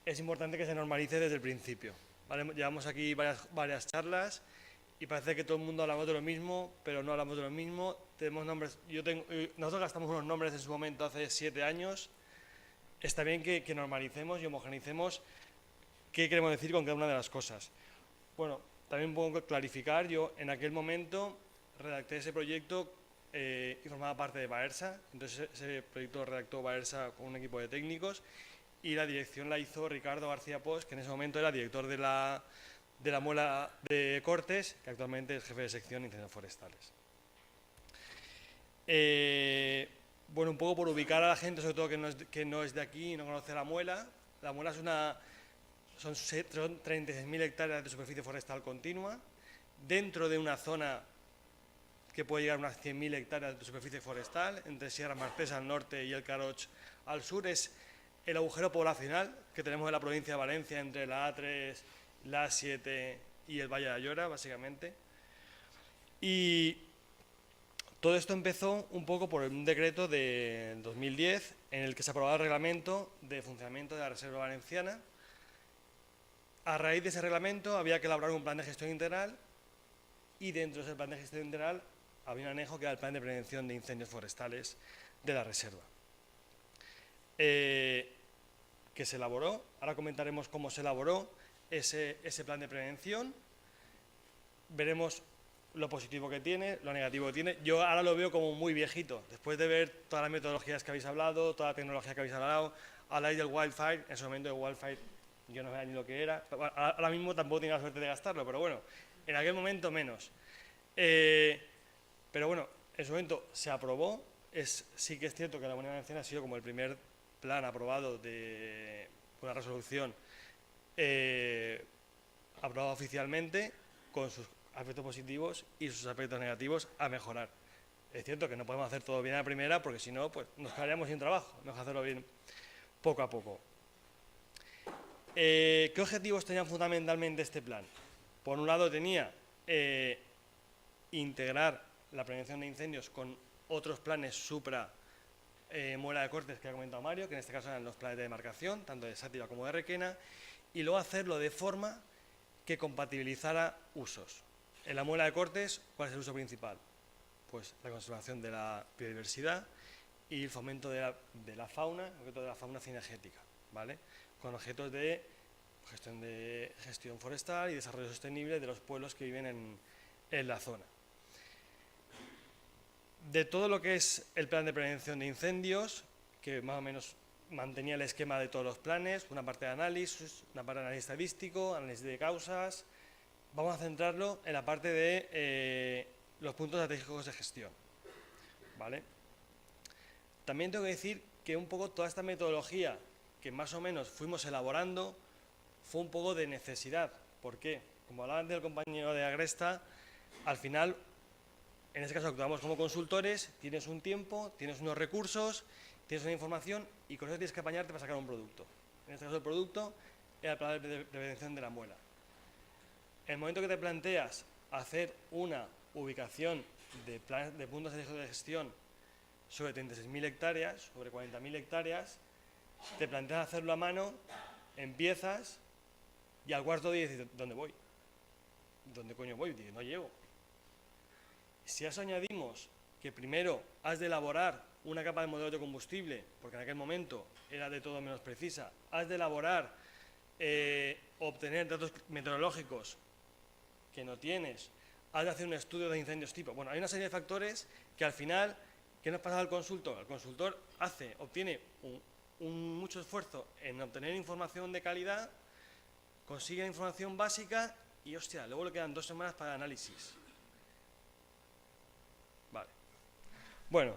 es importante que se normalice desde el principio. ¿Vale? Llevamos aquí varias charlas y parece que todo el mundo hablamos de lo mismo, pero no hablamos de lo mismo. Tenemos nombres. Nosotros gastamos unos nombres en su momento hace 7 años. Está bien que normalicemos y homogeneicemos qué queremos decir con cada una de las cosas. Bueno, también puedo clarificar, yo en aquel momento redacté ese proyecto y formaba parte de Baersa, entonces ese proyecto lo redactó Baersa con un equipo de técnicos y la dirección la hizo Ricardo García Pos, que en ese momento era director de la Muela de Cortes, que actualmente es jefe de sección de incendios forestales. Bueno, un poco por ubicar a la gente, sobre todo que no es de aquí y no conoce la Muela. La Muela es son 36.000 hectáreas de superficie forestal continua, dentro de una zona que puede llegar a unas 100.000 hectáreas de superficie forestal, entre Sierra Marpesa al norte y el Caroch al sur. Es el agujero poblacional que tenemos en la provincia de Valencia entre la A3, la A7 y el Valle de Ayora, básicamente. Y todo esto empezó un poco por un decreto de 2010 en el que se aprobaba el reglamento de funcionamiento de la Reserva Valenciana. A raíz de ese reglamento había que elaborar un plan de gestión integral y dentro de ese plan de gestión integral había un anejo que era el plan de prevención de incendios forestales de la Reserva. Que se elaboró, ahora comentaremos cómo se elaboró ese plan de prevención, veremos lo positivo que tiene, lo negativo que tiene. Yo ahora lo veo como muy viejito, después de ver todas las metodologías que habéis hablado, toda la tecnología que habéis hablado, habláis del wildfire, en ese momento del wildfire yo no sabía ni lo que era, ahora mismo tampoco tenía la suerte de gastarlo, pero bueno, en aquel momento menos. Pero bueno, en su momento se aprobó, sí que es cierto que la Comunidad Valenciana ha sido como el primer plan aprobado de una resolución aprobada oficialmente, con sus aspectos positivos y sus aspectos negativos a mejorar. Es cierto que no podemos hacer todo bien a la primera, porque si no, pues nos quedaríamos sin trabajo. Mejor hacerlo bien poco a poco. ¿Qué objetivos tenía fundamentalmente este plan? Por un lado tenía integrar la prevención de incendios con otros planes supra Muela de Cortes que ha comentado Mario, que en este caso eran los planes de demarcación, tanto de Sátiva como de Requena, y luego hacerlo de forma que compatibilizara usos. En la Muela de Cortes, ¿cuál es el uso principal? Pues la conservación de la biodiversidad y el fomento de la fauna, sobre todo de la fauna cinegética, ¿vale? Con objetos de gestión forestal y desarrollo sostenible de los pueblos que viven en la zona. De todo lo que es el plan de prevención de incendios, que más o menos mantenía el esquema de todos los planes, una parte de análisis, una parte de análisis estadístico, análisis de causas, vamos a centrarlo en la parte de los puntos estratégicos de gestión, ¿vale? También tengo que decir que un poco toda esta metodología que más o menos fuimos elaborando fue un poco de necesidad. ¿Por qué? Como hablaba antes el compañero de Agresta, al final, en este caso actuamos como consultores, tienes un tiempo, tienes unos recursos, tienes una información y con eso tienes que apañarte para sacar un producto. En este caso el producto era el plan de prevención de la muela. En el momento que te planteas hacer una ubicación de puntos de gestión sobre 36.000 hectáreas, sobre 40.000 hectáreas, te planteas hacerlo a mano, empiezas y al cuarto día dices, ¿dónde voy? ¿Dónde coño voy? Dices, no llego. Si a eso añadimos que primero has de elaborar una capa de modelo de combustible, porque en aquel momento era de todo menos precisa, has de elaborar, obtener datos meteorológicos que no tienes, has de hacer un estudio de incendios tipo. Bueno, hay una serie de factores que al final, ¿qué nos pasa al consultor? El consultor obtiene mucho esfuerzo en obtener información de calidad, consigue la información básica y, hostia, luego le quedan 2 semanas para el análisis. Vale. Bueno,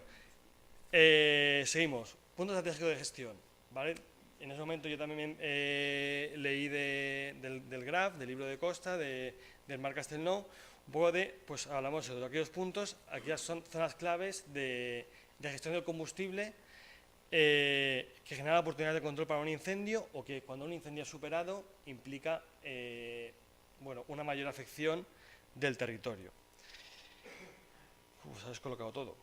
seguimos. Puntos estratégicos de gestión, ¿vale? En ese momento yo también leí del GRAF, del libro de Costa, del Marc Castelnau, un poco pues hablamos de aquellos puntos, aquellas son zonas claves de gestión del combustible que genera oportunidades de control para un incendio o que cuando un incendio es superado implica bueno, una mayor afección del territorio. Has colocado todo.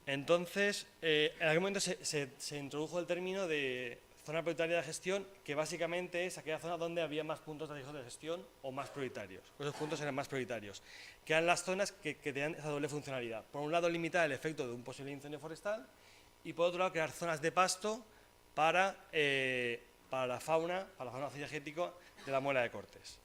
Entonces, en aquel momento se introdujo el término de zona prioritaria de gestión, que básicamente es aquella zona donde había más puntos de gestión o más prioritarios. Esos puntos eran más prioritarios, que eran las zonas que tenían esa doble funcionalidad. Por un lado, limitar el efecto de un posible incendio forestal y por otro lado, crear zonas de pasto para la fauna cinegética de la Muela de Cortes.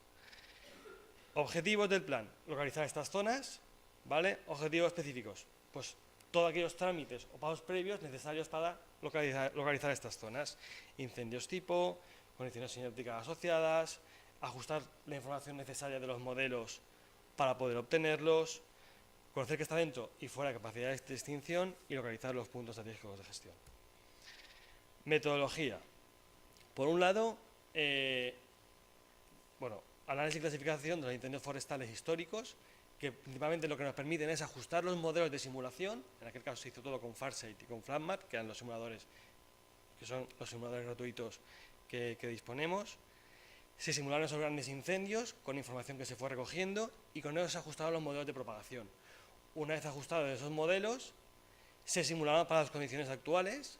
Objetivos del plan: localizar estas zonas, ¿vale? Objetivos específicos: pues todos aquellos trámites o pasos previos necesarios para localizar estas zonas. Incendios tipo, condiciones sinópticas asociadas, ajustar la información necesaria de los modelos para poder obtenerlos, conocer qué está dentro y fuera de capacidades de extinción y localizar los puntos estratégicos de gestión. Metodología. Por un lado, bueno, análisis y clasificación de los incendios forestales históricos, que principalmente lo que nos permiten es ajustar los modelos de simulación. En aquel caso se hizo todo con Farsight y con FlatMap, que eran los simuladores, que son los simuladores gratuitos que disponemos. Se simularon esos grandes incendios con información que se fue recogiendo y con eso se ajustaron los modelos de propagación. Una vez ajustados esos modelos, se simularon para las condiciones actuales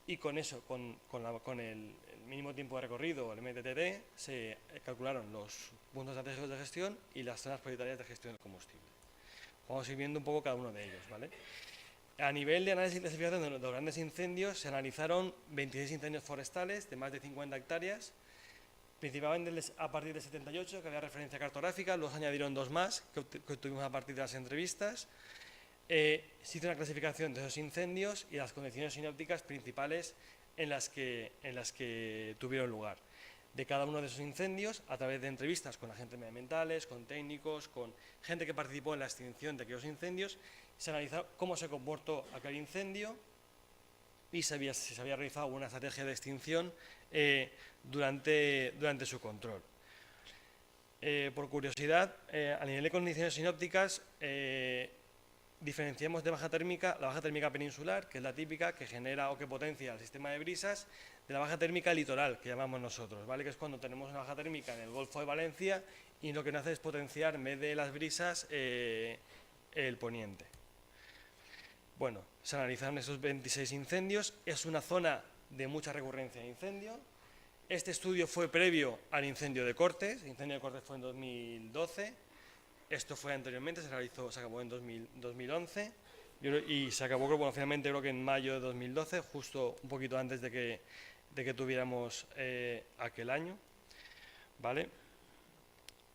y con eso, con el mínimo tiempo de recorrido, el MTTT, se calcularon los puntos estratégicos de gestión y las zonas prioritarias de gestión del combustible. Vamos a ir viendo un poco cada uno de ellos, ¿vale? A nivel de análisis y clasificación de los grandes incendios, se analizaron 26 incendios forestales de más de 50 hectáreas, principalmente a partir del 78, que había referencia cartográfica, luego se añadieron 2 más que obtuvimos a partir de las entrevistas. Se hizo una clasificación de esos incendios y las condiciones sinópticas principales en las que tuvieron lugar. De cada uno de esos incendios, a través de entrevistas con agentes medioambientales, con técnicos, con gente que participó en la extinción de aquellos incendios, se analizó cómo se comportó aquel incendio y si se había realizado una estrategia de extinción durante su control. Por curiosidad, a nivel de condiciones sinópticas, diferenciamos de baja térmica, la baja térmica peninsular, que es la típica, que genera o que potencia el sistema de brisas, de la baja térmica litoral, que llamamos nosotros, ¿vale? Que es cuando tenemos una baja térmica en el Golfo de Valencia y lo que nos hace es potenciar, en vez de las brisas, el poniente. Bueno, se analizaron esos 26 incendios, es una zona de mucha recurrencia de incendio. Este estudio fue previo al incendio de Cortes, el incendio de Cortes fue en 2012, esto fue anteriormente, se acabó en 2011 y se acabó, bueno, finalmente creo que en mayo de 2012, justo un poquito antes de que tuviéramos aquel año, ¿vale?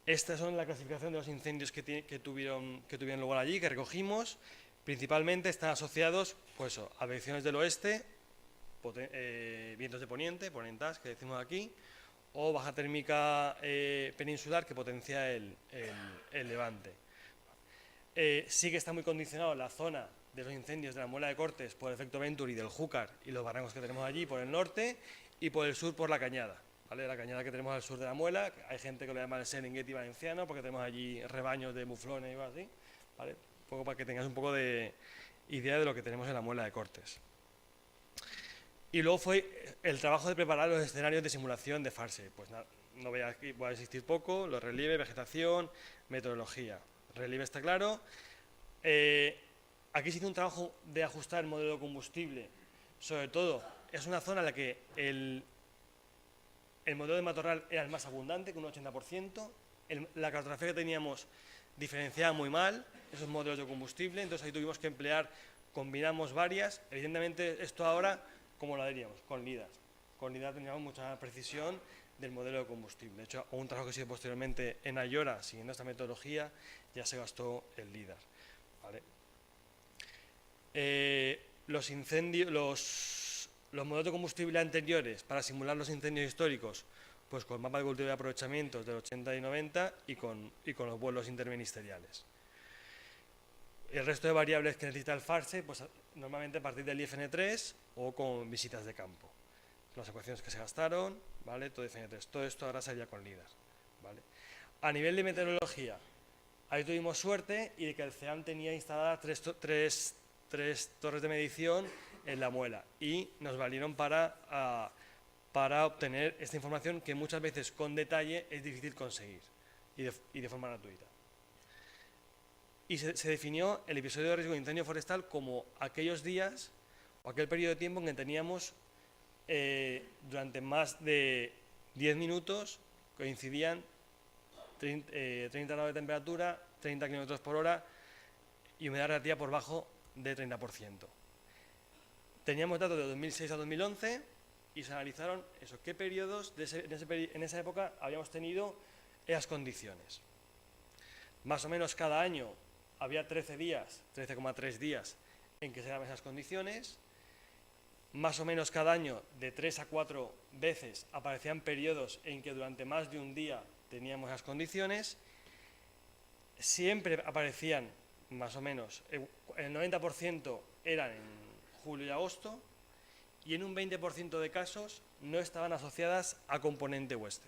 Estas son la clasificación de los incendios que tuvieron lugar allí, que recogimos. Principalmente están asociados, pues, a direcciones del oeste, vientos de poniente, ponentas, que decimos aquí, o baja térmica peninsular, que potencia el levante. Sí que está muy condicionado la zona de los incendios de la Muela de Cortes por el efecto Venturi del Júcar y los barrancos que tenemos allí por el norte, y por el sur por la Cañada, ¿vale? La Cañada que tenemos al sur de la Muela, hay gente que lo llama el Serengeti valenciano porque tenemos allí rebaños de muflones y algo así, ¿vale? Un poco para que tengas un poco de idea de lo que tenemos en la Muela de Cortes. Y luego fue el trabajo de preparar los escenarios de simulación de Farsight. Pues nada, no voy a existir poco, los relieves, vegetación, meteorología. Relieve está claro. Aquí se hizo un trabajo de ajustar el modelo de combustible. Sobre todo, es una zona en la que el modelo de matorral era el más abundante, con un 80%. La cartografía que teníamos diferenciaba muy mal esos modelos de combustible, entonces ahí tuvimos que combinamos varias. Evidentemente, esto ahora, ¿cómo lo haríamos? Con LIDAR. Con LIDAR teníamos mucha precisión del modelo de combustible. De hecho, un trabajo que se hizo posteriormente en Ayora, siguiendo esta metodología, ya se gastó el LIDAR, ¿vale? Los modelos de combustible anteriores para simular los incendios históricos, pues con mapa de cultivo y aprovechamientos del 80 y 90 y con los vuelos interministeriales. El resto de variables que necesita el Farsight, pues normalmente a partir del IFN3 o con visitas de campo. Las ecuaciones que se gastaron, ¿vale? Todo IFN3. Todo esto ahora sería con LIDAR, ¿vale? A nivel de meteorología, ahí tuvimos suerte y de que el CEAM tenía instaladas tres torres de medición en la Muela y nos valieron para obtener esta información que muchas veces con detalle es difícil conseguir y de forma gratuita. Y se definió el episodio de riesgo de incendio forestal como aquellos días o aquel periodo de tiempo en que teníamos durante más de 10 minutos coincidían 30 grados de temperatura, 30 km por hora y humedad relativa por bajo de 30%. Teníamos datos de 2006 a 2011 y se analizaron qué periodos en esa época habíamos tenido esas condiciones. Más o menos cada año había 13,3 días en que se daban esas condiciones. Más o menos cada año, de 3 a 4 veces, aparecían periodos en que durante más de un día teníamos esas condiciones. Siempre aparecían, más o menos, el 90% eran en julio y agosto, y en un 20% de casos no estaban asociadas a componente oeste.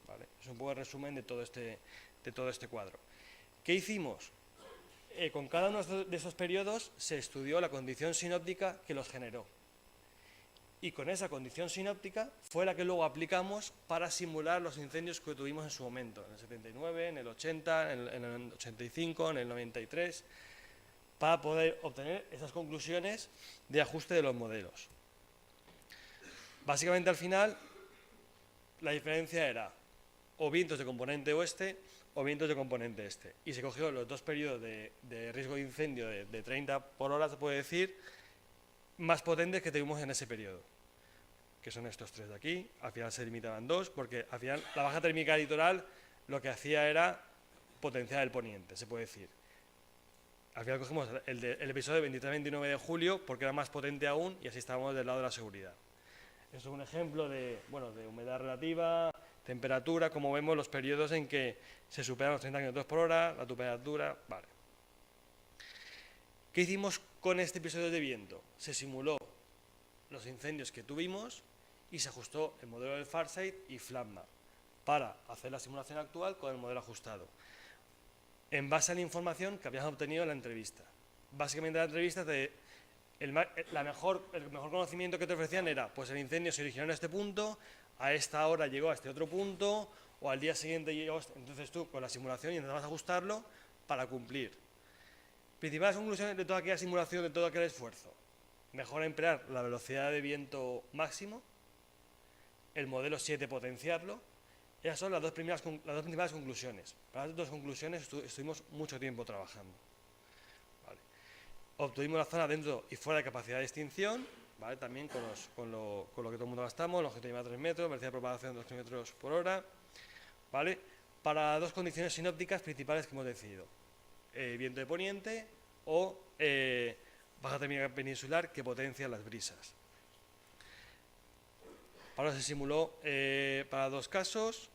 ¿Vale? Es un poco el resumen de todo este cuadro. ¿Qué hicimos? Con cada uno de esos periodos se estudió la condición sinóptica que los generó. Y con esa condición sinóptica fue la que luego aplicamos para simular los incendios que tuvimos en su momento, en el 79, en el 80, en el 85, en el 93, para poder obtener esas conclusiones de ajuste de los modelos. Básicamente al final la diferencia era o vientos de componente oeste o vientos de componente este. Y se cogió los dos periodos de riesgo de incendio de 30 por hora, se puede decir, más potentes que tuvimos en ese periodo, que son estos tres de aquí. Al final se limitaban dos, porque al final la baja térmica litoral lo que hacía era potenciar el poniente, se puede decir. Al final cogimos el episodio 23-29 de julio porque era más potente aún y así estábamos del lado de la seguridad. Esto es un ejemplo de humedad relativa, temperatura, como vemos los periodos en que se superan los 30 km por hora, la temperatura, vale. ¿Qué hicimos con este episodio de viento? Se simuló los incendios que tuvimos y se ajustó el modelo del Farsight y FlatMap para hacer la simulación actual con el modelo ajustado, en base a la información que habíamos obtenido en la entrevista. Básicamente la entrevista el mejor conocimiento que te ofrecían era, pues el incendio se originó en este punto, a esta hora llegó a este otro punto, o al día siguiente llegó a este. Entonces tú con la simulación intentabas ajustarlo para cumplir. Principales conclusiones de toda aquella simulación, de todo aquel esfuerzo. Mejor emplear la velocidad de viento máximo, el modelo 7 potenciarlo. Esas son las dos principales conclusiones. Para las dos conclusiones estuvimos mucho tiempo trabajando. Vale. Obtuvimos la zona dentro y fuera de capacidad de extinción, ¿vale? También con lo que todo el mundo gastamos, longitud 3 metros, velocidad de propagación de 2 km por hora, ¿vale? Para dos condiciones sinópticas principales que hemos decidido. Viento de poniente o baja térmica peninsular que potencia las brisas. Ahora se simuló para dos casos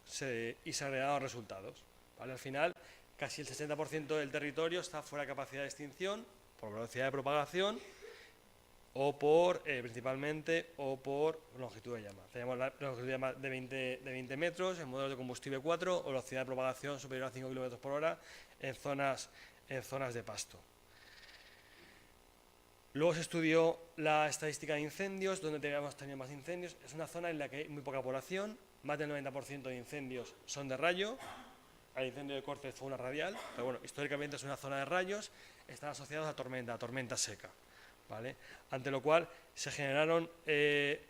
y se agregaron resultados. ¿Vale? Al final, casi el 60% del territorio está fuera de capacidad de extinción por velocidad de propagación o por, principalmente, o por longitud de llama. Tenemos la longitud de llama de 20 metros, en modelos de combustible 4, o velocidad de propagación superior a 5 km por hora en zonas de pasto. Luego se estudió la estadística de incendios, donde teníamos más incendios. Es una zona en la que hay muy poca población, más del 90% de incendios son de rayo. El incendio de Cortes fue una radial, pero bueno, históricamente es una zona de rayos, están asociados a tormenta seca, ¿vale? Ante lo cual se generaron, esto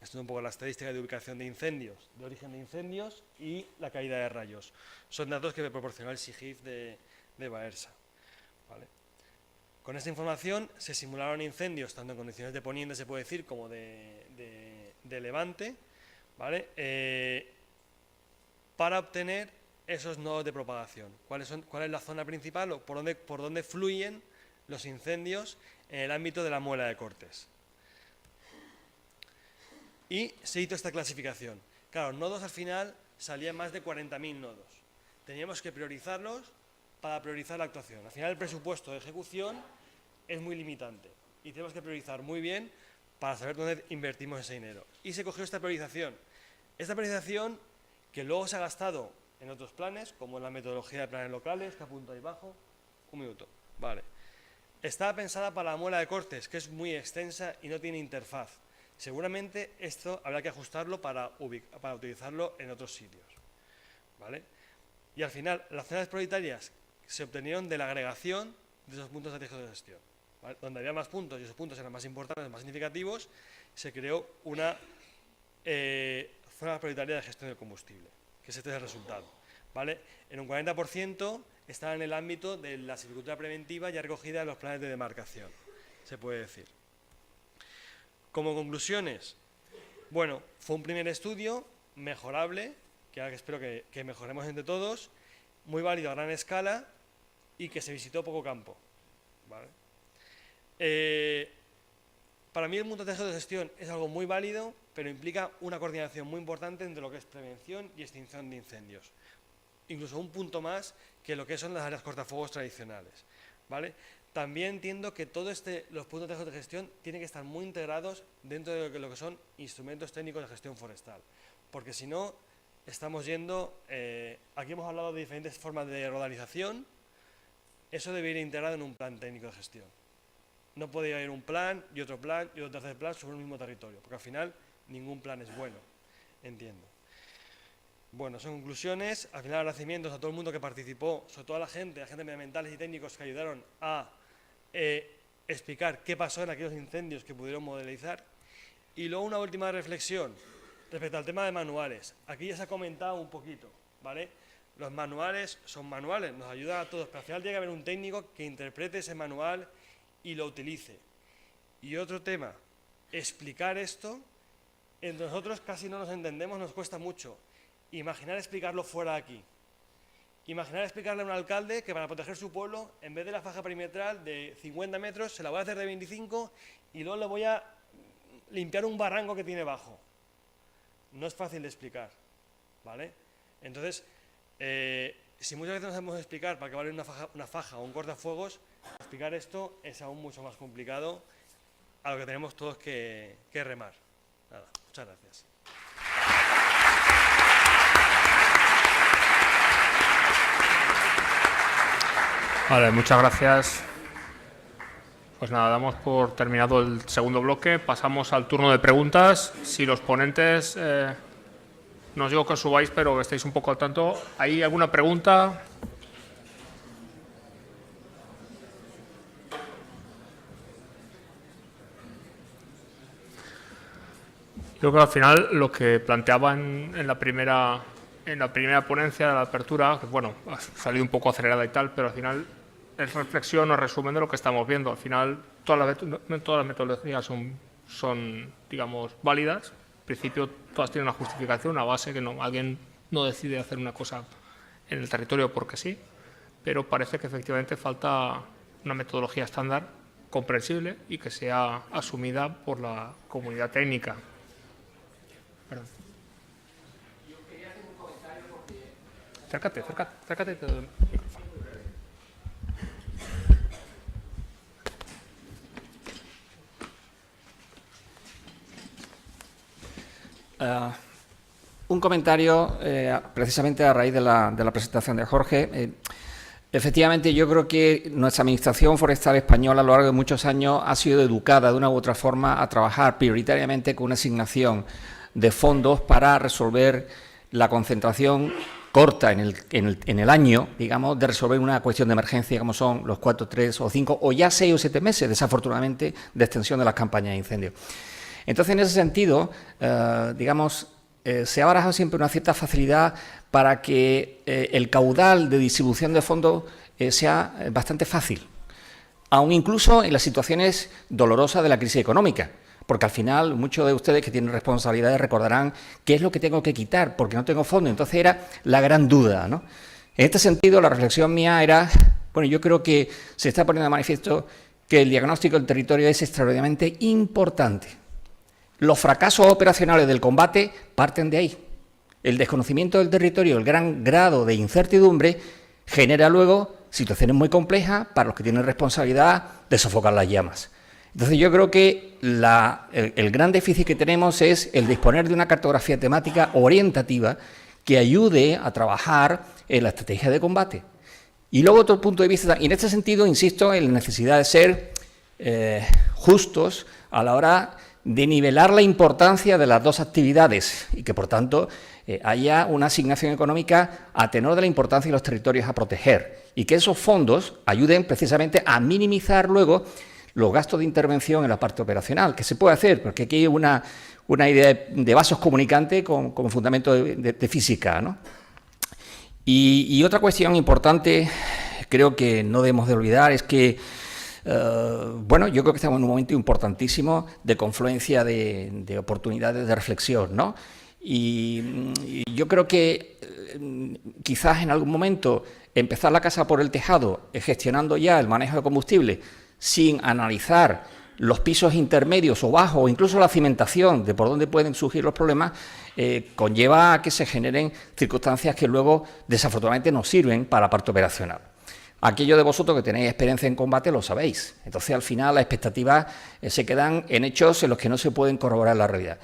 es un poco la estadística de ubicación de incendios, de origen de incendios y la caída de rayos. Son datos que me proporcionó el SIGIF de Baersa, ¿vale? Con esta información se simularon incendios, tanto en condiciones de poniente, se puede decir, como de levante, ¿vale? Para obtener esos nodos de propagación. ¿Cuál es la zona principal o por dónde fluyen los incendios en el ámbito de la muela de Cortes? Y se hizo esta clasificación. Claro, nodos al final salían más de 40.000 nodos. Teníamos que priorizarlos para priorizar la actuación. Al final el presupuesto de ejecución es muy limitante y tenemos que priorizar muy bien para saber dónde invertimos ese dinero. Y se cogió esta priorización. Esta priorización que luego se ha gastado en otros planes, como en la metodología de planes locales, que apunto ahí abajo. Un minuto. Vale. Estaba pensada para la muela de Cortes, que es muy extensa y no tiene interfaz. Seguramente esto habrá que ajustarlo para utilizarlo en otros sitios, ¿vale? Y al final, las zonas prioritarias se obtenieron de la agregación de esos puntos estratégicos de gestión, ¿vale? Donde había más puntos y esos puntos eran más importantes, más significativos, se creó una zona prioritaria de gestión del combustible, que este es el resultado, ¿vale? En un 40% está en el ámbito de la silvicultura preventiva ya recogida en los planes de demarcación, se puede decir. Como conclusiones, bueno, fue un primer estudio mejorable, que ahora espero que mejoremos entre todos, muy válido a gran escala y que se visitó poco campo, ¿vale? Para mí el mundo de gestión es algo muy válido, pero implica una coordinación muy importante entre lo que es prevención y extinción de incendios. Incluso un punto más que lo que son las áreas cortafuegos tradicionales, ¿vale? también entiendo que todos los puntos técnicos de gestión tienen que estar muy integrados dentro de lo que son instrumentos técnicos de gestión forestal, porque si no, estamos yendo, aquí hemos hablado de diferentes formas de rodalización, eso debería ir integrado en un plan técnico de gestión. No puede haber un plan y otro tercer plan sobre un mismo territorio, porque al final ningún plan es bueno, entiendo. Bueno, son conclusiones. Al final, agradecimientos a todo el mundo que participó, sobre todo a la gente medioambientales y técnicos que ayudaron a explicar qué pasó en aquellos incendios que pudieron modelizar. Y luego una última reflexión respecto al tema de manuales. Aquí ya se ha comentado un poquito, ¿vale? Los manuales son manuales, nos ayudan a todos, pero al final tiene que haber un técnico que interprete ese manual y lo utilice. Y otro tema, explicar esto, entre nosotros casi no nos entendemos, nos cuesta mucho. Imaginar explicarlo fuera de aquí. Imaginar explicarle a un alcalde que para proteger su pueblo, en vez de la faja perimetral de 50 metros, se la voy a hacer de 25 y luego le voy a limpiar un barranco que tiene bajo. No es fácil de explicar, ¿vale? Entonces, si muchas veces no sabemos explicar para que vale una faja o un cortafuegos, explicar esto es aún mucho más complicado, a lo que tenemos todos que remar. Nada, muchas gracias. Vale, muchas gracias. Pues nada, damos por terminado el segundo bloque. Pasamos al turno de preguntas. Si los ponentes, no os digo que os subáis, pero que estéis un poco al tanto. ¿Hay alguna pregunta? Yo creo que al final lo que planteaba en la primera ponencia de la apertura, que bueno, ha salido un poco acelerada y tal, pero al final es reflexión o resumen de lo que estamos viendo. Al final todas las metodologías son, digamos, válidas. En principio todas tienen una justificación, una base, que alguien no decide hacer una cosa en el territorio porque sí, pero parece que efectivamente falta una metodología estándar comprensible y que sea asumida por la comunidad técnica. Perdón. Yo quería hacer un comentario porque... Acércate del micrófono. Un comentario precisamente a raíz de la presentación de Jorge. Efectivamente, yo creo que nuestra Administración Forestal Española a lo largo de muchos años ha sido educada de una u otra forma a trabajar prioritariamente con una asignación de fondos para resolver la concentración corta en el año, digamos, de resolver una cuestión de emergencia, como son los 4, 3 o 5 o ya 6 o 7 meses, desafortunadamente, de extensión de las campañas de incendio. Entonces, en ese sentido, digamos, se ha barajado siempre una cierta facilidad para que el caudal de distribución de fondos sea bastante fácil, aun incluso en las situaciones dolorosas de la crisis económica, porque al final muchos de ustedes que tienen responsabilidades recordarán qué es lo que tengo que quitar, porque no tengo fondos. Entonces era la gran duda, ¿no? En este sentido, la reflexión mía era, bueno, yo creo que se está poniendo de manifiesto que el diagnóstico del territorio es extraordinariamente importante. Los fracasos operacionales del combate parten de ahí. El desconocimiento del territorio, el gran grado de incertidumbre, genera luego situaciones muy complejas para los que tienen responsabilidad de sofocar las llamas. Entonces yo creo que el gran déficit que tenemos es el disponer de una cartografía temática orientativa que ayude a trabajar en la estrategia de combate. Y luego otro punto de vista, y en este sentido insisto en la necesidad de ser justos a la hora de nivelar la importancia de las dos actividades y que, por tanto, haya una asignación económica a tenor de la importancia de los territorios a proteger y que esos fondos ayuden precisamente a minimizar luego los gastos de intervención en la parte operacional, que se puede hacer, porque aquí hay una idea de vasos comunicantes con fundamento de física, ¿no? Y otra cuestión importante, creo que no debemos de olvidar, es que bueno, yo creo que estamos en un momento importantísimo de confluencia de oportunidades de reflexión, ¿no? Y yo creo que quizás en algún momento empezar la casa por el tejado, gestionando ya el manejo de combustible, sin analizar los pisos intermedios o bajos, o incluso la cimentación de por dónde pueden surgir los problemas, conlleva a que se generen circunstancias que luego desafortunadamente no sirven para la parte operacional. Aquellos de vosotros que tenéis experiencia en combate lo sabéis. Entonces, al final, las expectativas se quedan en hechos en los que no se pueden corroborar la realidad.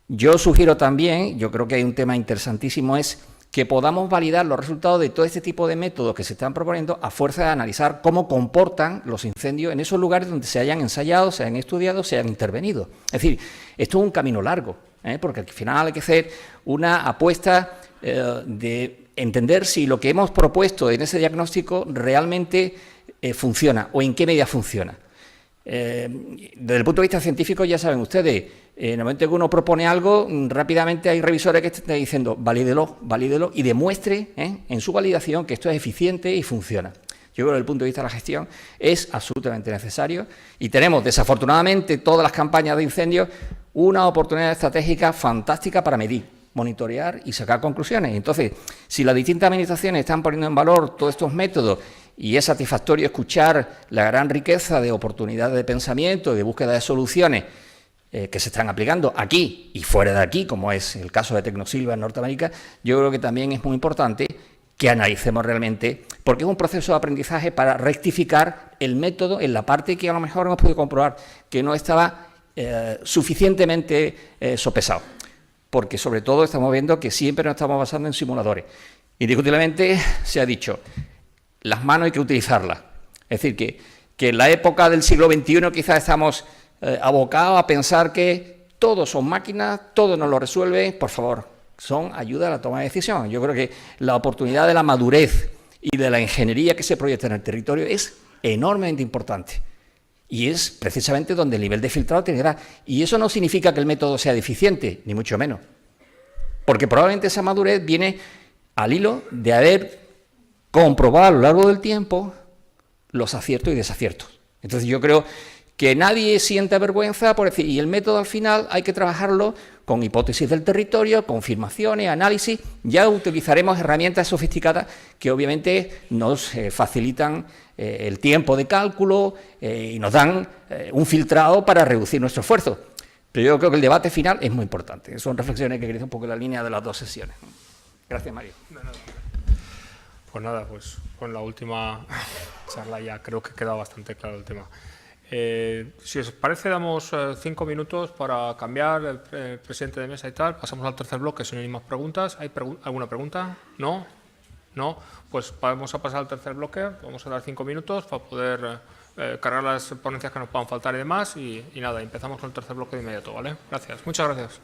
Yo sugiero también, yo creo que hay un tema interesantísimo, es que podamos validar los resultados de todo este tipo de métodos que se están proponiendo a fuerza de analizar cómo comportan los incendios en esos lugares donde se hayan ensayado, se hayan estudiado, se hayan intervenido. Es decir, esto es un camino largo, porque al final hay que hacer una apuesta de entender si lo que hemos propuesto en ese diagnóstico realmente funciona o en qué medida funciona. Desde el punto de vista científico, ya saben ustedes, en el momento que uno propone algo, rápidamente hay revisores que están diciendo valídelo, valídelo y demuestre en su validación que esto es eficiente y funciona. Yo creo que desde el punto de vista de la gestión es absolutamente necesario y tenemos, desafortunadamente, todas las campañas de incendios, una oportunidad estratégica fantástica para medir, monitorear y sacar conclusiones. Entonces, si las distintas administraciones están poniendo en valor todos estos métodos y es satisfactorio escuchar la gran riqueza de oportunidades de pensamiento y de búsqueda de soluciones que se están aplicando aquí y fuera de aquí, como es el caso de Tecnosilva en Norteamérica, yo creo que también es muy importante que analicemos realmente, porque es un proceso de aprendizaje para rectificar el método en la parte que a lo mejor hemos podido comprobar que no estaba suficientemente sopesado, porque sobre todo estamos viendo que siempre nos estamos basando en simuladores. Indiscutiblemente se ha dicho, las manos hay que utilizarlas, es decir, que en la época del siglo XXI quizás estamos abocados a pensar que todos son máquinas, todo nos lo resuelve, por favor, son ayuda a la toma de decisión. Yo creo que la oportunidad de la madurez y de la ingeniería que se proyecta en el territorio es enormemente importante. Y es precisamente donde el nivel de filtrado tiene que dar. Y eso no significa que el método sea deficiente, ni mucho menos. Porque probablemente esa madurez viene al hilo de haber comprobado a lo largo del tiempo los aciertos y desaciertos. Entonces yo creo que nadie sienta vergüenza por decir, y el método al final hay que trabajarlo con hipótesis del territorio, confirmaciones, análisis, ya utilizaremos herramientas sofisticadas que obviamente nos facilitan el tiempo de cálculo y nos dan un filtrado para reducir nuestro esfuerzo. Pero yo creo que el debate final es muy importante. Son reflexiones que quería un poco en la línea de las dos sesiones. Gracias, Mario. Pues nada, pues con la última charla ya creo que ha quedado bastante claro el tema. Si os parece, damos 5 minutos para cambiar el presidente de mesa y tal. Pasamos al tercer bloque si no hay más preguntas. ¿Hay alguna pregunta? ¿No? ¿No? Pues vamos a pasar al tercer bloque. Vamos a dar 5 minutos para poder cargar las ponencias que nos puedan faltar y demás. Y nada, empezamos con el tercer bloque de inmediato, ¿vale? Gracias. Muchas gracias.